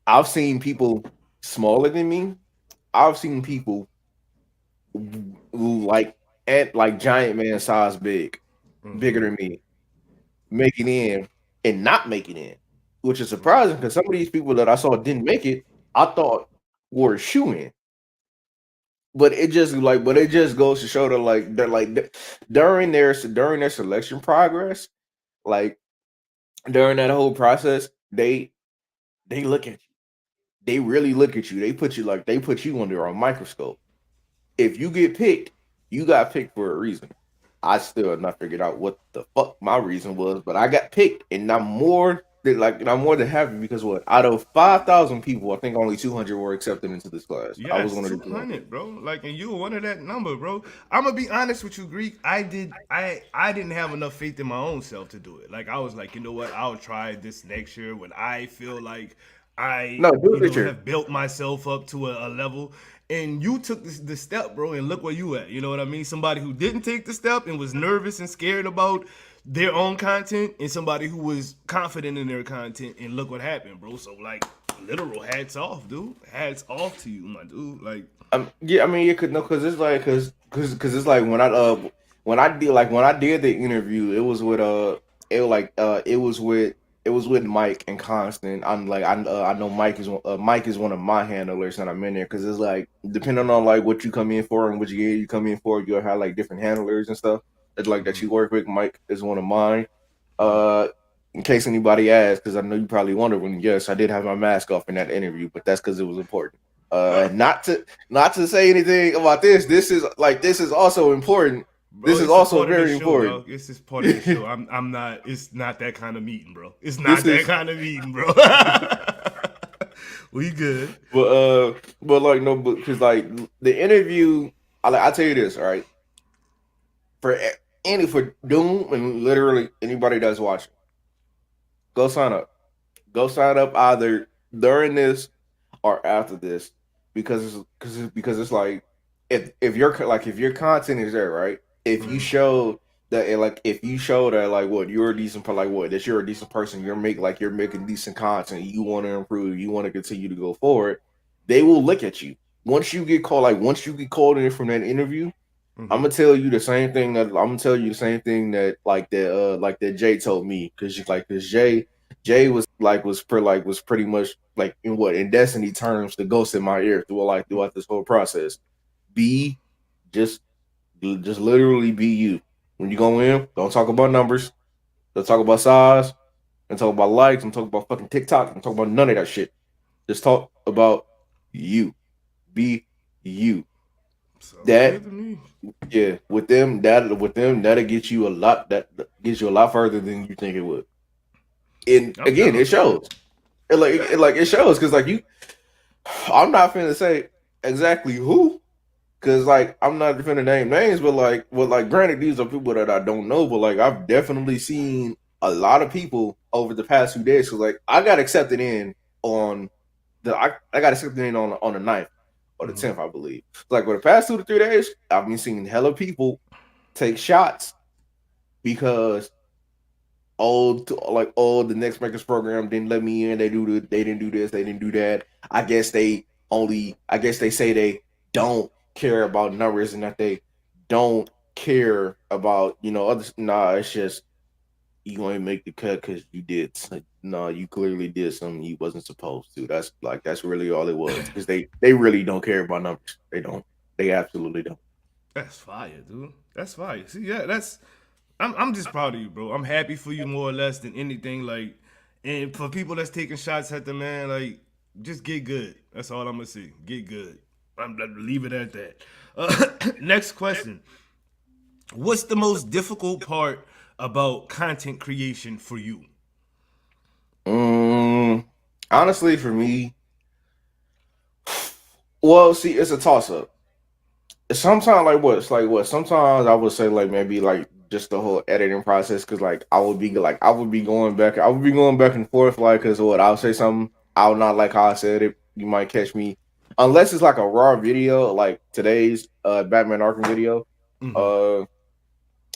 Speaker 5: I've seen people smaller than me. I've seen people like at like giant man size bigger than me, making in and not making in, which is surprising because some of these people that I saw didn't make it, I thought were shoe in. But it just goes to show that like they're like during their selection progress, like during that whole process, they look at you. They really look at you. They put you under a microscope. If you get picked, you got picked for a reason. I still have not figured out what the fuck my reason was, but I got picked, and I'm more than happy because what out of 5,000 people, I think only 200 were accepted into this class. I was
Speaker 4: Yes,
Speaker 5: one of the 200.
Speaker 4: 200, bro. Like, and you were one of that number, bro. I'm gonna be honest with you, Greek. I didn't have enough faith in my own self to do it. Like, I was like, you know what? I'll try this next year when I feel like I,
Speaker 5: No, do it this year.
Speaker 4: have built myself up to a level. And you took the step, bro, and look where you at. You know what I mean? Somebody who didn't take the step and was nervous and scared about their own content, and somebody who was confident in their content, and look what happened, bro. So like, literal hats off, dude. Hats off to you, my dude. Like,
Speaker 5: Yeah, I mean, you could know because it's like because it's like when I did the interview, it was with it was with Mike and Constant. I'm like I know Mike is one of my handlers, and I'm in there because it's like depending on like what you come in for and which year you come in for, you'll have like different handlers and stuff. It's like that you work with. Mike is one of mine. Uh, in case anybody asks, because I know you probably wondering. Yes, I did have my mask off in that interview, but that's because it was important. Not to say anything about this. This is also important.
Speaker 4: bro,
Speaker 5: This is
Speaker 4: it's a
Speaker 5: also
Speaker 4: part of the
Speaker 5: very
Speaker 4: show,
Speaker 5: important.
Speaker 4: dog. It's just part of the show. I'm not. It's not that kind of meeting, bro. It's
Speaker 5: This
Speaker 4: not that
Speaker 5: is
Speaker 4: kind of meeting, bro. We good.
Speaker 5: but like no, because like the interview, I tell you this, all right. For for Doom and literally anybody that's watching, go sign up. Go sign up either during this or after this because it's like if your content is there, right? If you show that if you show that like what you're a decent like what that you're a decent person, you're making decent content, you want to improve, you want to continue to go forward, they will look at you. Once you get called in from that interview, I'm gonna tell you the same thing that like that Jay told me because was pretty much like in Destiny terms the ghost in my ear throughout this whole process. Be just just literally be you. When you go in, don't talk about numbers, don't talk about size, don't talk about likes, don't talk about fucking TikTok, don't talk about none of that shit. Just talk about you. Be you.
Speaker 4: Sounds
Speaker 5: That
Speaker 4: good to me.
Speaker 5: Yeah, with them that'll get you a lot that gets you a lot further than you think it would. And
Speaker 4: I'm
Speaker 5: again,
Speaker 4: down
Speaker 5: it
Speaker 4: for it.
Speaker 5: shows. It shows because like you, I'm not finna say exactly who, because like I'm not finna name names, but granted these are people that I don't know, but like I've definitely seen a lot of people over the past few days. Cause like I got accepted in on I got accepted in on the 9th or the 10th, I believe. Like for the past 2 to 3 days, I've been seeing hella people take shots because the next makers program didn't let me in. They didn't do this, they didn't do that. I guess they say they don't care about numbers and that they don't care about others. Nah, it's just you ain't make the cut because you did. No, you clearly did something you wasn't supposed to. That's really all it was because they really don't care about numbers. They don't. They absolutely don't.
Speaker 4: That's fire, dude. That's fire. See, yeah, that's. I'm just proud of you, bro. I'm happy for you more or less than anything. Like, and for people that's taking shots at the man, like, just get good. That's all I'm gonna say. Get good. I'm leave it at that. Next question. What's the most difficult part about content creation for you?
Speaker 5: Mm, honestly, for me, Well, see, it's a toss up. Sometimes like what? It's like what? Sometimes I would say like maybe like just the whole editing process because like I would be going back and forth like because what I'll say something I'll not like how I said it. You might catch me unless it's like a raw video like today's Batman Arkham video.
Speaker 4: Mm-hmm.
Speaker 5: Uh,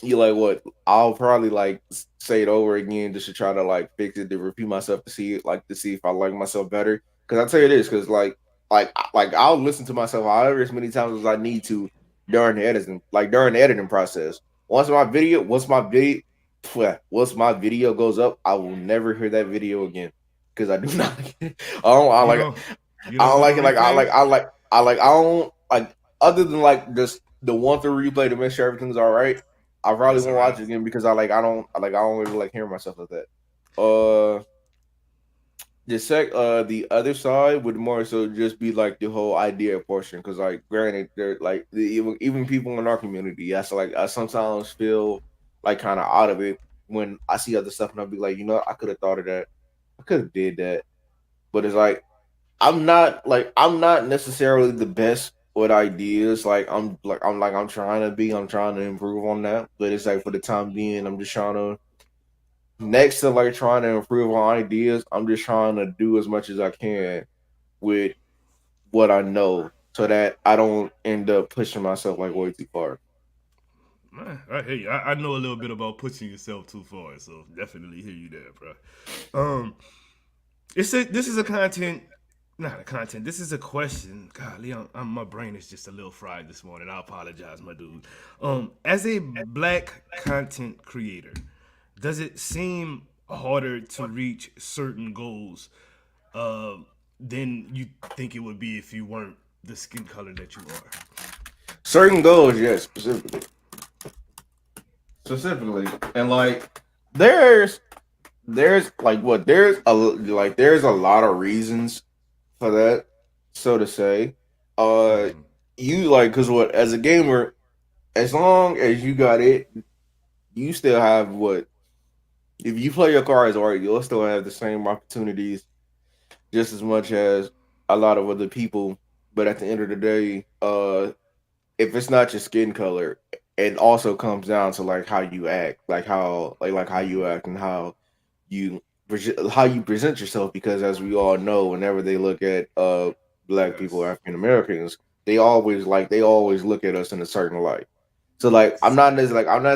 Speaker 5: you like what? I'll probably like say it over again just to try to like fix it to repeat myself to see it like to see if I like myself better. Because I tell you this, because like I'll listen to myself however as many times as I need to during the editing process. Once my video goes up, I will never hear that video again because I do not. I
Speaker 4: You
Speaker 5: like
Speaker 4: don't you
Speaker 5: I
Speaker 4: don't
Speaker 5: don't
Speaker 4: do the
Speaker 5: like it.
Speaker 4: replays?
Speaker 5: I don't like other than like just the one through replay to make sure everything's all right. I probably
Speaker 4: That's all
Speaker 5: won't
Speaker 4: right.
Speaker 5: watch it again because I don't really like hearing myself like that. Uh, the other side would more so just be like the whole idea portion because like granted they're like even people in our community, yes, like I sometimes feel like kind of out of it when I see other stuff and I'll be like, I could have thought of that, I could have did that, but it's like I'm not necessarily the best with ideas. I'm trying to improve on that. But it's like for the time being, I'm just trying to next to like trying to improve on ideas, I'm just trying to do as much as I can with what I know so that I don't end up pushing myself like way too far.
Speaker 4: Man, I hear you. I know a little bit about pushing yourself too far, so definitely hear you there, bro. Um, this is a content, not a content. This is a question. Golly, my brain is just a little fried this morning. I apologize, my dude. As a black content creator, does it seem harder to reach certain goals uh, than you think it would be if you weren't the skin color that you are?
Speaker 5: Certain goals, yes, specifically, and like there's there's a lot of reasons for that, so to say. Uh, you like because what as a gamer, as long as you got it, you still have what if you play your cards right, you'll still have the same opportunities just as much as a lot of other people. But at the end of the day, if it's not your skin color, it also comes down to like how you act, like how you act and you how you present yourself. Because as we all know, whenever they look at black people,
Speaker 4: Yes.
Speaker 5: African Americans, they always look at us in a certain light. So like
Speaker 4: Yes.
Speaker 5: I'm not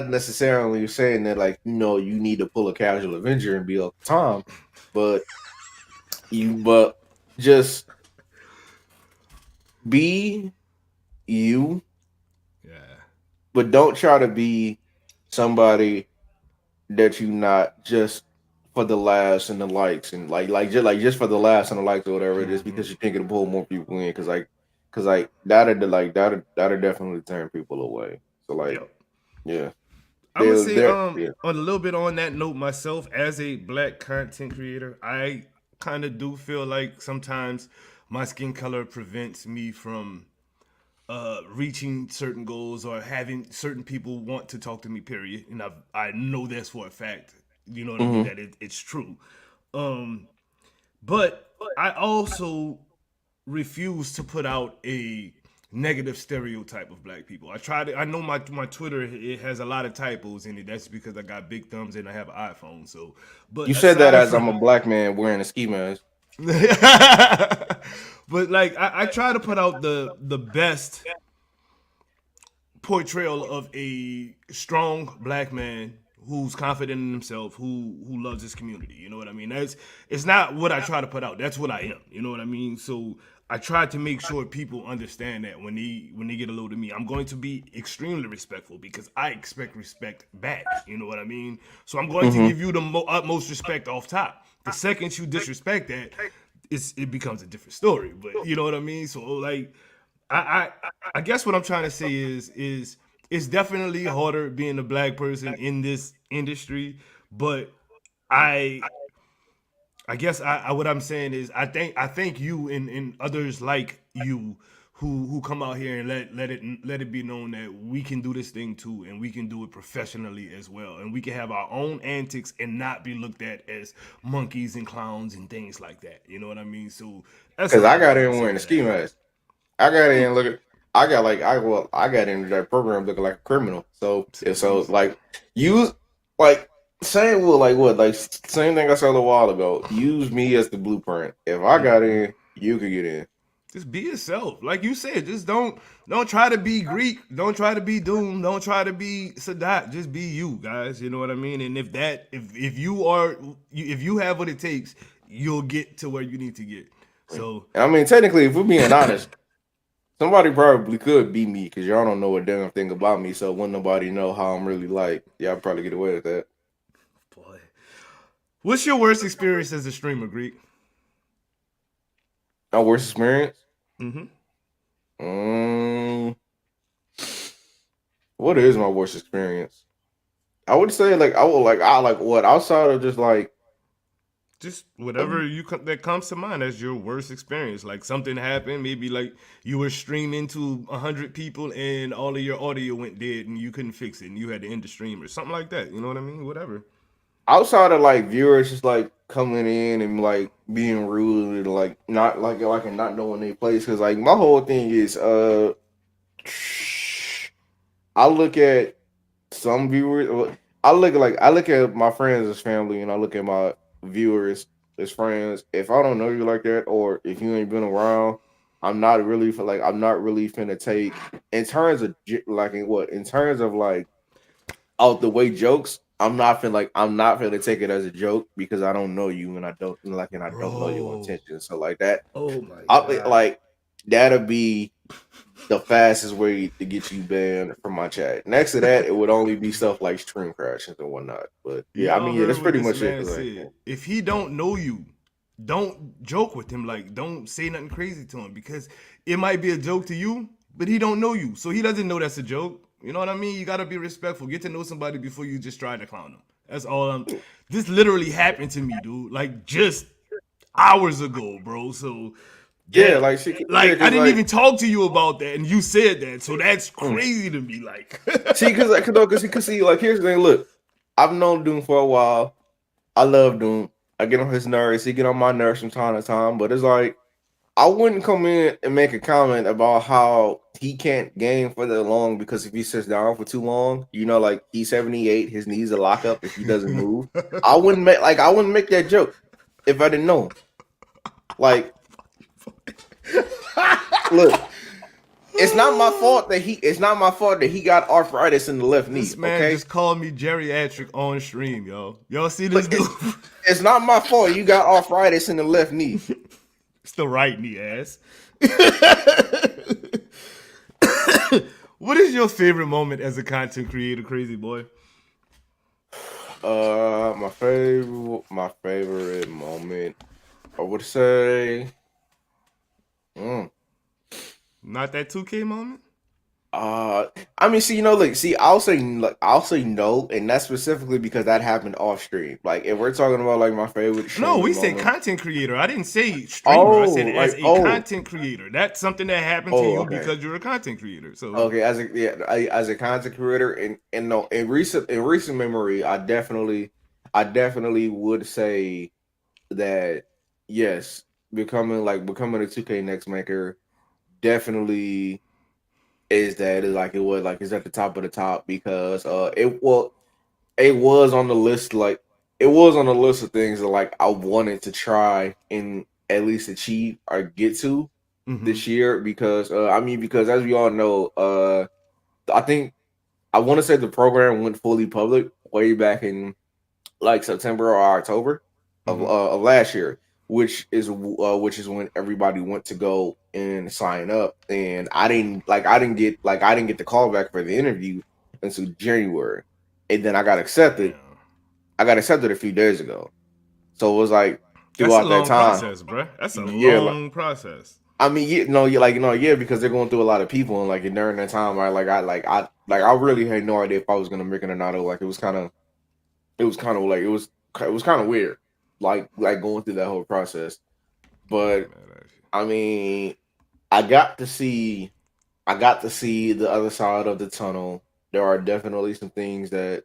Speaker 5: necessarily saying that like you need to pull a casual Avenger and be Uncle Tom, but but just be you,
Speaker 4: Yeah.
Speaker 5: but don't try to be somebody that you not just for the laughs and the likes and just for the laughs and the likes or whatever it is because you think it'll pull more people in because that'll definitely turn people away. So like
Speaker 4: Yep.
Speaker 5: yeah,
Speaker 4: I'm gonna say
Speaker 5: they're yeah.
Speaker 4: on a little bit on that note myself as a black content creator, I kind of do feel like sometimes my skin color prevents me from reaching certain goals or having certain people want to talk to me. Period, and I know that's for a fact. You know what I mean?
Speaker 5: Hmm.
Speaker 4: That it's true. Um, but I also refuse to put out a negative stereotype of black people. I know my Twitter it has a lot of typos in it. That's because I got big thumbs and I have an iPhone. So,
Speaker 5: You
Speaker 4: but
Speaker 5: said that
Speaker 4: aside
Speaker 5: as
Speaker 4: from
Speaker 5: I'm a black man wearing a ski mask.
Speaker 4: but like I try to put out the best portrayal of a strong black man who's confident in himself, who loves his community. You know what I mean? That's it's not what I try to put out. That's what I am. You know what I mean? So I try to make sure people understand that when they get a load of me, I'm going to be extremely respectful because I expect respect back. You know what I mean? So I'm going to
Speaker 5: Hmm.
Speaker 4: give you the utmost respect off top. The second you disrespect that, it becomes a different story. But you know what I mean? So like I, I I guess what I'm trying to say is it's definitely harder being a black person in this industry, but I I guess what I'm saying is I thank you and others like you who come out here and let it be known that we can do this thing too and we can do it professionally as well and we can have our own antics and not be looked at as monkeys and clowns and things like that. You know what I mean? So that's a
Speaker 5: Because I
Speaker 4: lot of
Speaker 5: got
Speaker 4: what I'm
Speaker 5: in wearing a
Speaker 4: saying to
Speaker 5: ski
Speaker 4: that.
Speaker 5: mask. I got in looking. I got like I got into that program looking like a criminal. So
Speaker 4: See,
Speaker 5: so like use like same with like same thing I said a while ago. Use me as the blueprint. If I got in, you could get in.
Speaker 4: just be yourself. Like you said, just don't try to be Greek. Don't try to be Doom. Don't try to be Sadat. Just be you, guys. You know what I mean? And if you are if you have what it takes, you'll get to where you need to get. So
Speaker 5: I mean, technically, if we're being honest, somebody probably could be me because y'all don't know a damn thing about me. So when nobody know how I'm really like, y'all probably get away with that.
Speaker 4: boy, what's your worst experience as a streamer, Greek?
Speaker 5: My worst experience.
Speaker 4: Mm-hmm.
Speaker 5: Um, what is my worst experience? I would say like I like what outside of just like
Speaker 4: Just whatever that comes to mind as your worst experience. Like something happened, maybe like you were streaming to 100 people and all of your audio went dead and you couldn't fix it and you had to end the stream or something like that. You know what I mean? Whatever.
Speaker 5: outside of like viewers just like coming in and like being rude and like and not knowing their place because like my whole thing is I look at some viewers. I look at my friends as family, and I look at my viewers as friends. If I don't know you like that, or if you ain't been around, I'm not really finna take in terms of in terms of like out the way jokes. I'm not finna take it as a joke because I don't know you and I don't know your
Speaker 4: Bro.
Speaker 5: intentions. So like that,
Speaker 4: Oh my
Speaker 5: I
Speaker 4: god.
Speaker 5: like that'll be the fastest way to get you banned from my chat. Next to that, it would only be stuff like stream crashes and whatnot. But yeah, I
Speaker 4: Y'all
Speaker 5: mean, yeah,
Speaker 4: heard
Speaker 5: that's
Speaker 4: what
Speaker 5: pretty
Speaker 4: this
Speaker 5: much it.
Speaker 4: man said. If he don't know you, don't joke with him. Like, don't say nothing crazy to him because it might be a joke to you, but he don't know you, so he doesn't know that's a joke. You know what I mean? You gotta be respectful. Get to know somebody before you just try to clown them. That's all. This literally happened to me, dude. Like just hours ago, bro. So
Speaker 5: Yeah,
Speaker 4: that,
Speaker 5: like yeah,
Speaker 4: like I
Speaker 5: because
Speaker 4: didn't
Speaker 5: like
Speaker 4: even talk to you about that, and you said that. So that's
Speaker 5: mm.
Speaker 4: crazy to me. Like,
Speaker 5: See, because see, like here's the thing. Look, I've known Doom for a while. I love Doom. I get on his nerves. He get on my nerves from time to time. But it's like I wouldn't come in and make a comment about how he can't game for that long because if he sits down for too long, you know, like he's 78, his knees are lock up if he doesn't move. I wouldn't make that joke if I didn't know him. Like, look, it's not my fault that he got arthritis in the left knee,
Speaker 4: this man
Speaker 5: okay?
Speaker 4: just called me geriatric on stream, yo. Y'all see this
Speaker 5: Like
Speaker 4: dude?
Speaker 5: it's not my fault you got arthritis in the left knee.
Speaker 4: It's the right knee, ass. What is your favorite moment as a content creator, crazy boy?
Speaker 5: My favorite moment, I would say, mm,
Speaker 4: Not that 2K moment?
Speaker 5: I mean, see, you know, like, see, I'll say no, and that's specifically because that happened off stream. Like, if we're talking about like my favorite
Speaker 4: No,
Speaker 5: streaming
Speaker 4: we said
Speaker 5: moment,
Speaker 4: content creator. I didn't say streamer. I said as a
Speaker 5: oh,
Speaker 4: content creator. That's something that happened to you
Speaker 5: okay,
Speaker 4: because you're a content creator. So
Speaker 5: okay, as a content creator, and no, in recent memory, I definitely would say that yes, becoming a 2K next maker definitely is like it was like it's at the top of the top because it was on the list like it was on the list of things that like I wanted to try and at least achieve or get to
Speaker 4: mm-hmm.
Speaker 5: this year because I mean because as we all know I think I want to say the program went fully public way back in like September or October
Speaker 4: Mm-hmm.
Speaker 5: of last year, which is when everybody went to go and sign up, and I didn't get the call back for the interview until January, and then I got accepted.
Speaker 4: Damn.
Speaker 5: I got accepted a few days ago, so it was like
Speaker 4: That's a
Speaker 5: throughout that
Speaker 4: long
Speaker 5: time,
Speaker 4: process, bruh. That's a
Speaker 5: yeah.
Speaker 4: long process.
Speaker 5: I mean, yeah, no, yeah, like no, yeah, because they're going through a lot of people, and like during that time, I really had no idea if I was gonna make it or not. Like it was kind of like it was kind of weird, like going through that whole process.
Speaker 4: I'm
Speaker 5: But
Speaker 4: mad at you.
Speaker 5: I mean, I got to see I got to see the other side of the tunnel. There are definitely some things that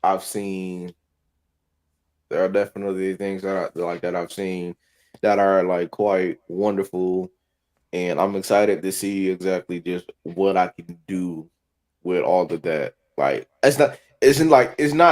Speaker 5: I've seen. There are definitely things that I've seen that are like quite wonderful and I'm excited to see exactly just what I can do with all of that. Like it's not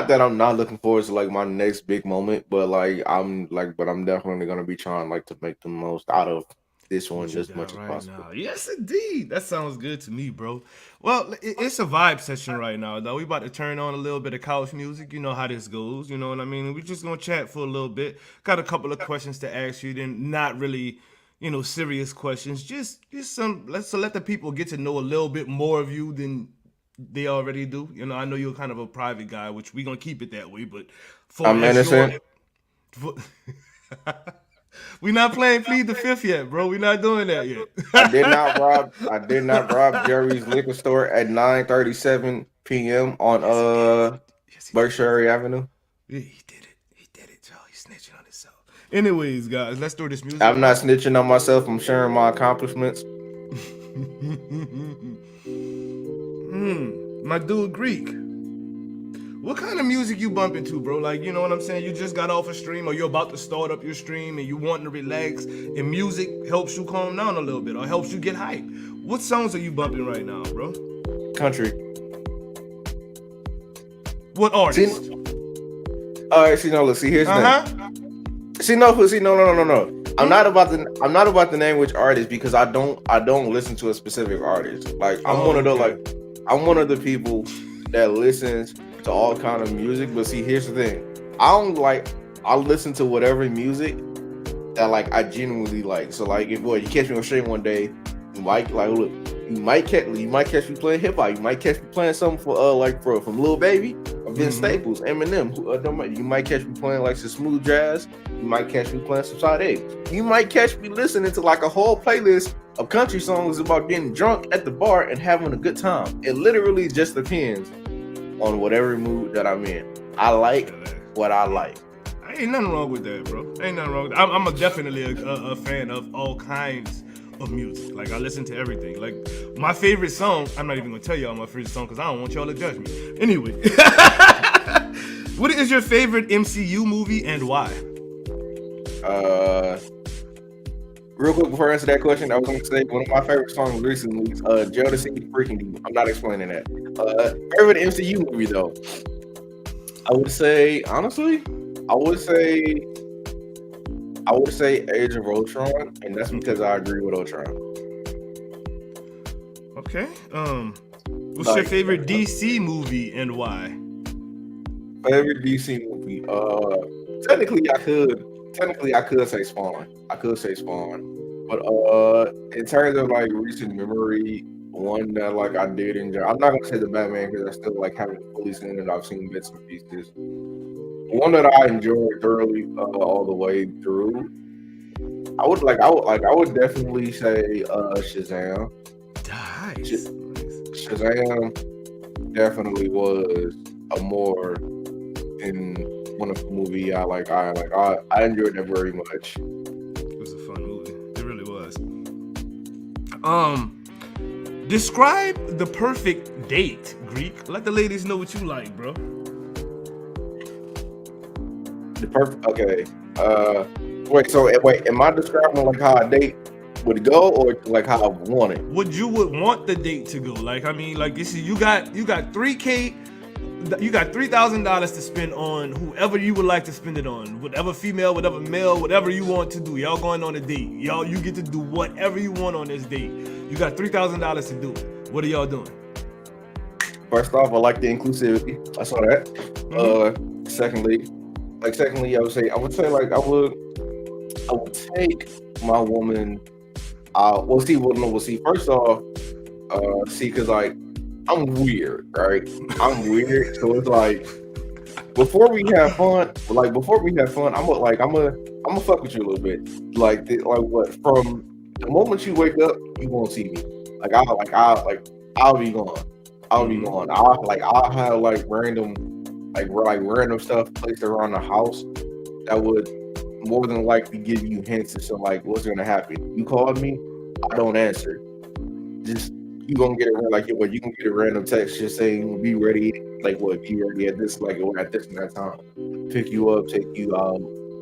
Speaker 5: that I'm not looking forward to like my next big moment, but I'm definitely gonna be trying like to make the most out of this one
Speaker 4: What you
Speaker 5: as much
Speaker 4: got
Speaker 5: as
Speaker 4: right
Speaker 5: possible.
Speaker 4: now? Yes, indeed. That sounds good to me, bro. Well, it's a vibe session right now, though. We about to turn on a little bit of couch music. You know how this goes. You know what I mean? We just gonna chat for a little bit. Got a couple of questions to ask you. Then not really, serious questions. Just some. Let's let the people get to know a little bit more of you than they already do. I know you're kind of a private guy, which we gonna keep it that way. But for
Speaker 5: I'm
Speaker 4: as short,
Speaker 5: innocent.
Speaker 4: for, we not playing plead the fifth yet, bro. We not doing that yet.
Speaker 5: I did not rob Jerry's liquor store at 9:37 p.m. on
Speaker 4: Yes, he did. Yes, he did.
Speaker 5: Berkshire Avenue.
Speaker 4: Yeah, he did it. He did it, Joe. He's snitching on himself. Anyways, guys, let's throw this music
Speaker 5: I'm not
Speaker 4: on.
Speaker 5: snitching on myself. I'm sharing my accomplishments.
Speaker 4: My dude Greek. What kind of music you bumping to, bro? Like, you know what I'm saying? You just got off a stream or you're about to start up your stream and you wanting to relax and music helps you calm down a little bit or helps you get hype. What songs are you bumping right now, bro?
Speaker 5: Country.
Speaker 4: What
Speaker 5: See,
Speaker 4: artist?
Speaker 5: all right. See, no. Look. See, here's the thing. See, no. See, no. I'm not about to name which artist because I don't listen to a specific artist. Like I'm one of the I'm one of the people that listens to all kind of music. But see, here's the thing. I listen to whatever music that like I genuinely like. So like if you catch me on stream one day, you might look. You might catch me playing hip hop. You might catch me playing something from Lil Baby or Vince Staples, Eminem. You might catch me playing like some smooth jazz. You might catch me playing some Sade. You might catch me listening to like a whole playlist of country songs about getting drunk at the bar and having a good time. It literally just depends on whatever mood that I'm in. I like what I like.
Speaker 4: Ain't nothing wrong with that, bro. Ain't nothing wrong with that. I'm definitely a fan of all kinds of music. Like, I listen to everything. Like, my favorite song, I'm not even gonna tell y'all my favorite song because I don't want y'all to judge me. Anyway, what is your favorite MCU movie and why?
Speaker 5: Real quick before I answer that question, I was going to say one of my favorite songs recently is Jodeci Freaking You. I'm not explaining that. Favorite MCU movie though, I would say honestly, I would say Age of Ultron, and that's because I agree with Ultron.
Speaker 4: Okay. What's your favorite DC movie and why?
Speaker 5: Favorite DC movie? Technically I could say Spawn. But in terms of like recent memory, one that like I did enjoy. I'm not gonna say the Batman because I still like haven't fully seen it. I've seen bits and pieces. One that I enjoyed thoroughly all the way through. I would definitely say Shazam.
Speaker 4: Nice.
Speaker 5: Shazam definitely was a more in one of the movie I enjoyed that very much.
Speaker 4: It was a fun movie. It really was. Describe the perfect date, Greek. Let the ladies know what you like, bro.
Speaker 5: The perfect. Okay. Wait. Am I describing like how a date would go, or like how I want it?
Speaker 4: What you would want the date to go? Like, I mean, like this is you got $3K. You got $3,000 to spend on whoever you would like to spend it on, whatever female, whatever male, whatever you want to do. Y'all going on a date. You get to do whatever you want on this date. You got $3,000 to do it. What are y'all doing?
Speaker 5: First off, I like the inclusivity. I saw that. Secondly, I would say I would take my woman. We'll see. First off, because like I'm weird, right? I'm weird, so it's like before we have fun, I'm gonna fuck with you a little bit. From the moment you wake up, you won't see me. I'll be gone. I'll have like random stuff placed around the house that would more than likely give you hints as to like what's gonna happen. You called me, I don't answer. Just you gonna get you can get a random text just saying be ready, be ready at this at this and that time. Pick you up, take you out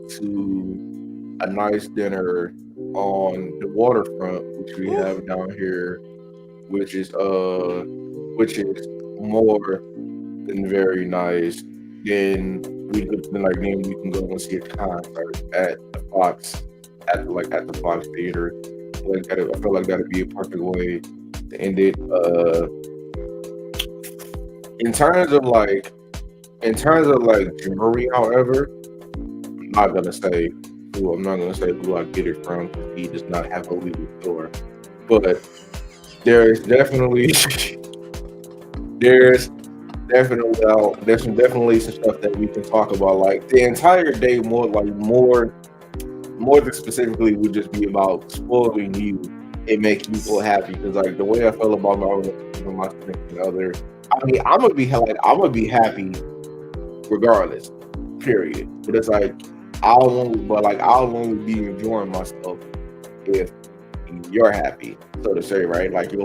Speaker 5: to a nice dinner, on the waterfront, which we
Speaker 4: Woo.
Speaker 5: have down here, which is uh, which is more than very nice. Then then we can go and see a concert at the Fox at the Fox Theater. I feel like that'd be a perfect way to end it. In terms of like jewelry, however, I'm not gonna say who I get it from because he does not have a legal store. But there's definitely there's definitely some stuff that we can talk about. Like the entire day, more than specifically would just be about spoiling you and making you feel happy. Because like the way I feel about my relationship with my significant other, I mean, I'm gonna be happy regardless. Period. But it's like I'll only be enjoying myself if you're happy, so to say, right? Like your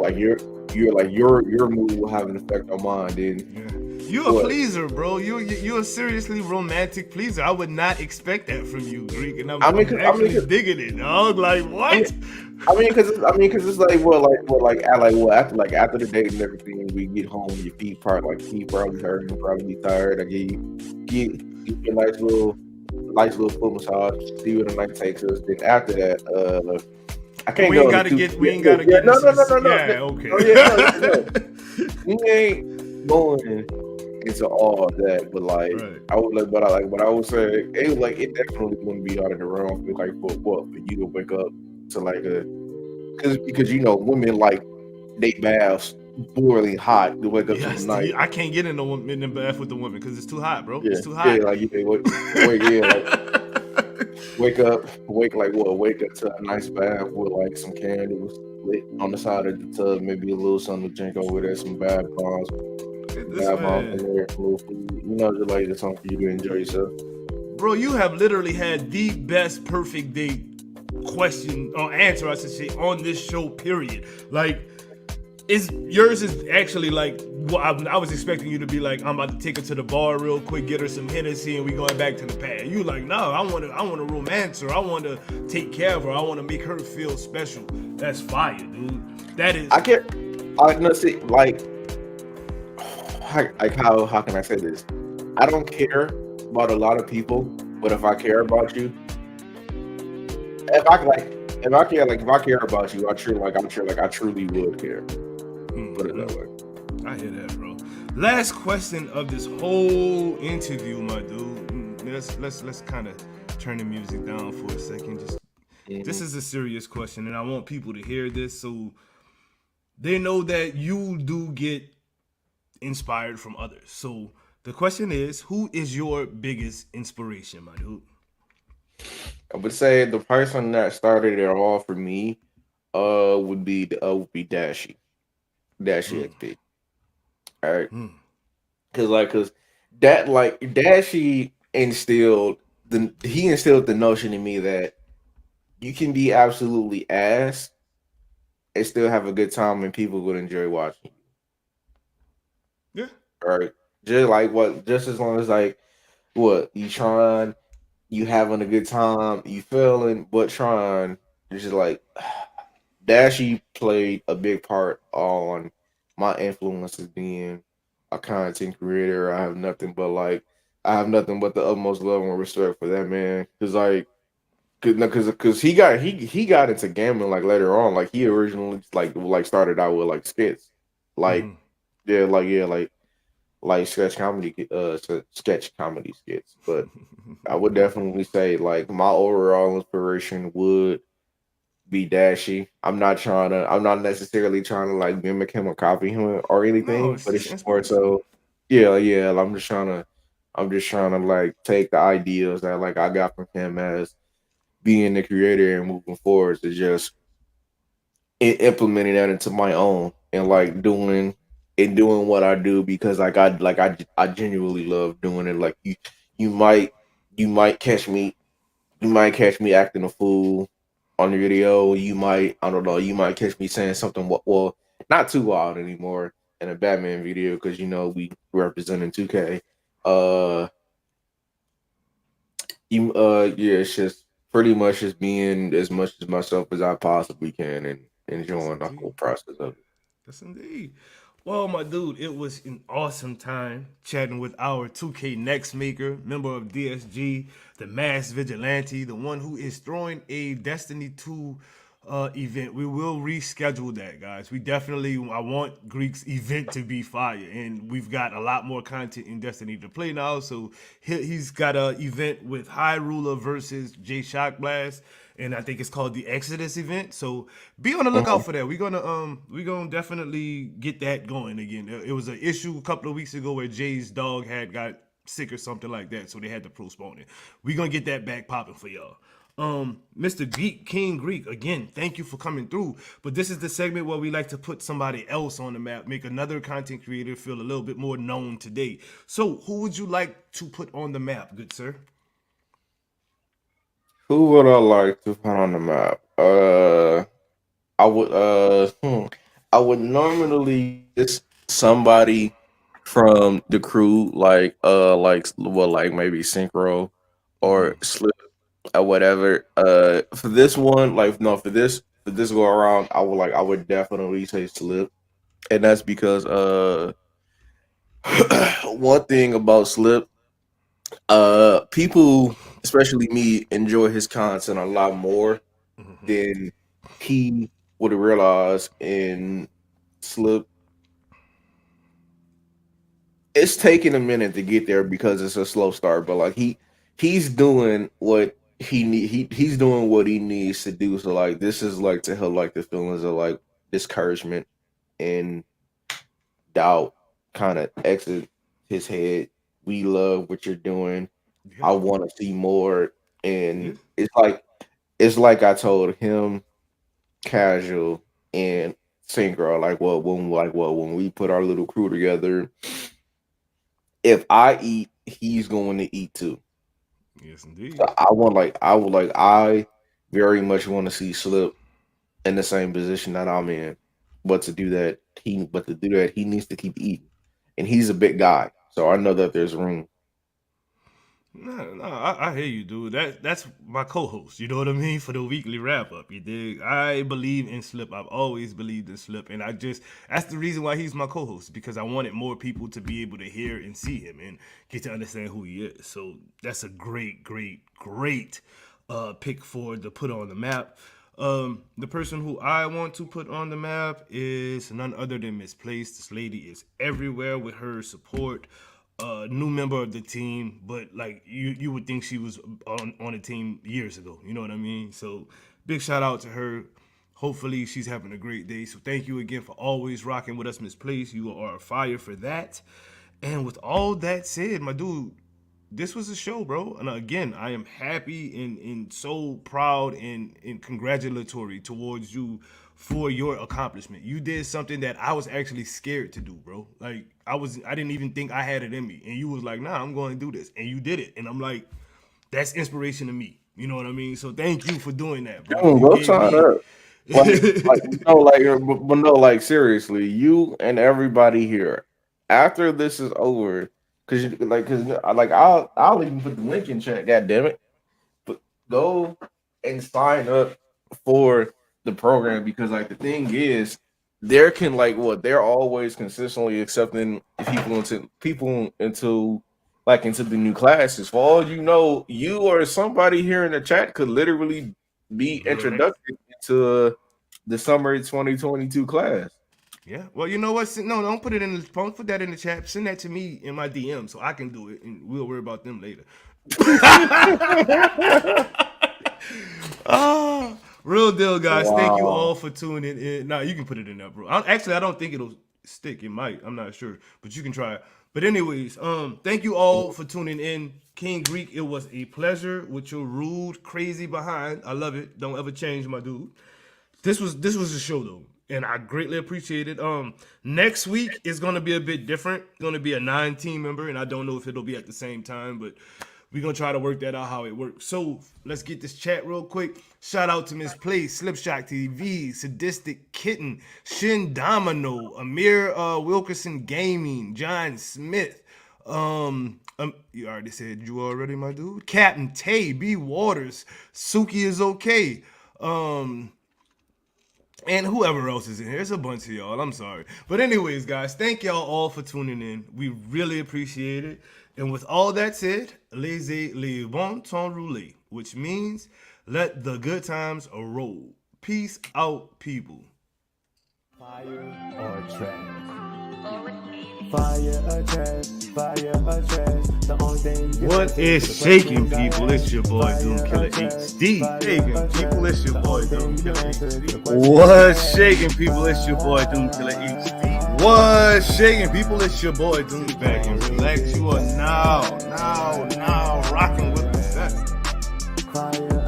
Speaker 5: mood will have an effect on mine. Then
Speaker 4: Yeah. You a
Speaker 5: what?
Speaker 4: pleaser, bro. You a seriously romantic pleaser. I would not expect that from you, Greek, and
Speaker 5: I mean,
Speaker 4: I'm actually digging it, dog. Like
Speaker 5: I mean,
Speaker 4: what?
Speaker 5: cause it's like, after the date and everything, we get home, your feet probably hurt, you probably be tired. I give you a nice little foot massage, see where the night takes us. Then after that, I can't
Speaker 4: We
Speaker 5: go
Speaker 4: ain't
Speaker 5: into
Speaker 4: gotta
Speaker 5: too.
Speaker 4: get. We
Speaker 5: Yeah,
Speaker 4: ain't gotta
Speaker 5: yeah,
Speaker 4: get
Speaker 5: no,
Speaker 4: into
Speaker 5: no, no,
Speaker 4: this.
Speaker 5: no, no,
Speaker 4: Yeah.
Speaker 5: no,
Speaker 4: Okay.
Speaker 5: no, yeah, no, we ain't going into all of that, but like
Speaker 4: Right.
Speaker 5: I would like, but I would say it definitely wouldn't be out of the realm for like for you to wake up to like a because women like they baths boiling hot to wake up to the
Speaker 4: Yes.
Speaker 5: night.
Speaker 4: I can't get in the bath with the woman because it's too hot, bro.
Speaker 5: Yeah,
Speaker 4: It's too
Speaker 5: yeah,
Speaker 4: hot.
Speaker 5: like wake up to a nice bath with like some candles lit on the side of the tub, maybe a little something to drink over there, some
Speaker 4: This
Speaker 5: bad bombs in
Speaker 4: man,
Speaker 5: there, a little food, just like it's something for you to enjoy yourself.
Speaker 4: bro, you have literally had the best perfect date question or answer, I should say, on this show. Period. Like, yours is actually like I was expecting you to be like, I'm about to take her to the bar real quick, get her some Hennessy, and we going back to the pad. You like, no, I want to romance her. I want to take care of her. I want to make her feel special. That's fire, dude. That is.
Speaker 5: I can't. I no see how can I say this? I don't care about a lot of people, but if I care about you, if I like, if I care about you, I truly would care. Put it that way.
Speaker 4: I hear that, bro. Last question of this whole interview, my dude. Let's kind of turn the music down for a second. This is a serious question, and I want people to hear this so they know that you do get inspired from others. So the question is, who is your biggest inspiration, my dude?
Speaker 5: I would say the person that started it all for me, would be Dashy XP. All right, cause Dashy instilled the notion in me that you can be absolutely ass and still have a good time and people would enjoy watching
Speaker 4: Yeah.
Speaker 5: you. Right? Just as long as like what you trying, you having a good time, you feeling, but trying. It's just like Dashy played a big part on my influences being a content creator. I have nothing but the utmost love and respect for that man. Cause he got into gambling like later on. Like he originally started out with like skits, like
Speaker 4: Mm-hmm.
Speaker 5: yeah, like sketch comedy skits. But I would definitely say like my overall inspiration would be Dashy. I'm not necessarily trying to like mimic him or copy him or
Speaker 4: No,
Speaker 5: anything,
Speaker 4: it's
Speaker 5: but
Speaker 4: just
Speaker 5: it's just more
Speaker 4: inspiration.
Speaker 5: so yeah. I'm just trying to like take the ideas that like I got from him as being the creator and moving forward to just implementing that into my own and like doing what I do because I genuinely love doing it. Like you might you might catch me you might catch me acting a fool on the video. I don't know, you might catch me saying something not too wild anymore in a Batman video because we representing 2K. Uh yeah, it's just pretty much just being as much as myself as I possibly can and
Speaker 4: Yes,
Speaker 5: enjoying the whole
Speaker 4: indeed.
Speaker 5: process of it.
Speaker 4: Yes, indeed. Well, my dude, it was an awesome time chatting with our 2K Next Maker, member of DSG, the Mass Vigilante, the one who is throwing a Destiny 2 event. We will reschedule that, guys. I want Greek's event to be fire, and we've got a lot more content in Destiny to play now. So he's got a event with High Ruler versus J Shock Blast, and I think it's called the Exodus event. So be on the lookout for that. We're gonna definitely get that going again. It was an issue a couple of weeks ago where Jay's dog had got sick or something like that, so they had to postpone it. We're gonna get that back popping for y'all. Mr. Geek King Greek, again, thank you for coming through. But this is the segment where we like to put somebody else on the map, make another content creator feel a little bit more known today. So, who would you like to put on the map, good sir?
Speaker 5: Who would I like to put on the map? I would I would normally just somebody from the crew like maybe Synchro or Slip or whatever. For this one, like no, for this go around, I would definitely say Slip, and that's because one thing about Slip, people, especially me, enjoy his content a lot more than he would realize. In Slip, it's taking a minute to get there because it's a slow start, but like he's doing what he's doing what he needs to do. So like this is like to help like the feelings of like discouragement and doubt kind of exit his head. We love what you're doing.
Speaker 4: Yeah,
Speaker 5: I want to see more.
Speaker 4: yeah.
Speaker 5: And it's like I told him, Casual and Synchro, when we put our little crew together, if I eat, he's going to eat too.
Speaker 4: Yes,
Speaker 5: So
Speaker 4: indeed.
Speaker 5: I very much want to see Slip in the same position that I'm in. But to do that he needs to keep eating. And he's a big guy. So I know that there's room.
Speaker 4: No, no, I hear you, dude. That's my co-host. You know what I mean for the weekly wrap up. You dig? I believe in Slip. I've always believed in Slip, and that's the reason why he's my co-host, because I wanted more people to be able to hear and see him and get to understand who he is. So that's a great, great, great pick for to put on the map. The person who I want to put on the map is none other than Misplaced. This lady is everywhere with her support. New member of the team, but like you would think she was on the team years ago. You know what I mean? So big shout out to her. Hopefully she's having a great day. So thank you again for always rocking with us, Misplaced. You are a fire for that. And with all that said, my dude, this was a show, bro. And again, I am happy and so proud and congratulatory towards you for your accomplishment. You did something that I was actually scared to do, bro. Like I didn't even think I had it in me. And you was like, nah, I'm going to do this. And you did it. And I'm like, that's inspiration to me. You know what I mean? So thank you for doing that, bro. You
Speaker 5: Go
Speaker 4: gave
Speaker 5: sign
Speaker 4: me
Speaker 5: up. But no, like seriously, you and everybody here, after this is over, I'll even put the link in chat. God damn it! But go and sign up for the program, because like the thing is, they're always consistently accepting people into the new classes. For all you know, you or somebody here in the chat could literally be
Speaker 4: the next.
Speaker 5: introduced into the summer 2022 class.
Speaker 4: Yeah. Well, you know what? No, don't put it in the don't put that in the chat. Send that to me in my DM so I can do it, and we'll worry about them later. Ah, real deal, guys. Thank you all
Speaker 5: Wow.
Speaker 4: for tuning in. Nah, you can put it in there, bro. I don't think it'll stick. It might. I'm not sure, but you can try it. But anyways, thank you all for tuning in. King Greek, it was a pleasure with your rude, crazy behind. I love it. Don't ever change, my dude. This was a show though, and I greatly appreciate it. Next week is gonna be a bit different. Gonna be a 9 team member, and I don't know if it'll be at the same time, but we're gonna try to work that out how it works. So let's get this chat real quick. Shout out to Miss Play, Slipshot TV, Sadistic Kitten, Shin Domino, Amir Wilkerson Gaming, John Smith, You already said you already, my dude. Captain Tay, B Waters, Suki is okay. And whoever else is in here. It's a bunch of y'all. I'm sorry. But anyways, guys, thank y'all all for tuning in. We really appreciate it. And with all that said, laissez les bon temps rouler, which means let the good times roll. Peace out, people.
Speaker 3: Fire or trash? Fire or trash? Fire or trash? The only thing you can
Speaker 4: What
Speaker 3: answer
Speaker 4: is
Speaker 3: the
Speaker 4: shaking,
Speaker 3: questions I
Speaker 4: people?
Speaker 3: ask.
Speaker 4: It's your boy
Speaker 3: Fire
Speaker 4: Doom
Speaker 3: or
Speaker 4: Killer
Speaker 3: trash?
Speaker 4: HD.
Speaker 3: Fire
Speaker 4: Shaking,
Speaker 3: or
Speaker 4: people. It's your
Speaker 3: trash?
Speaker 4: boy
Speaker 3: The only
Speaker 4: Doom
Speaker 3: thing you
Speaker 4: Killer
Speaker 3: can answer
Speaker 4: HD.
Speaker 3: the questions I
Speaker 4: What's
Speaker 3: ask.
Speaker 4: shaking, people? It's your boy Doom Killer HD. What's shaking, people? It's your boy Doom back and relax. You are now rocking with the best.
Speaker 3: Fire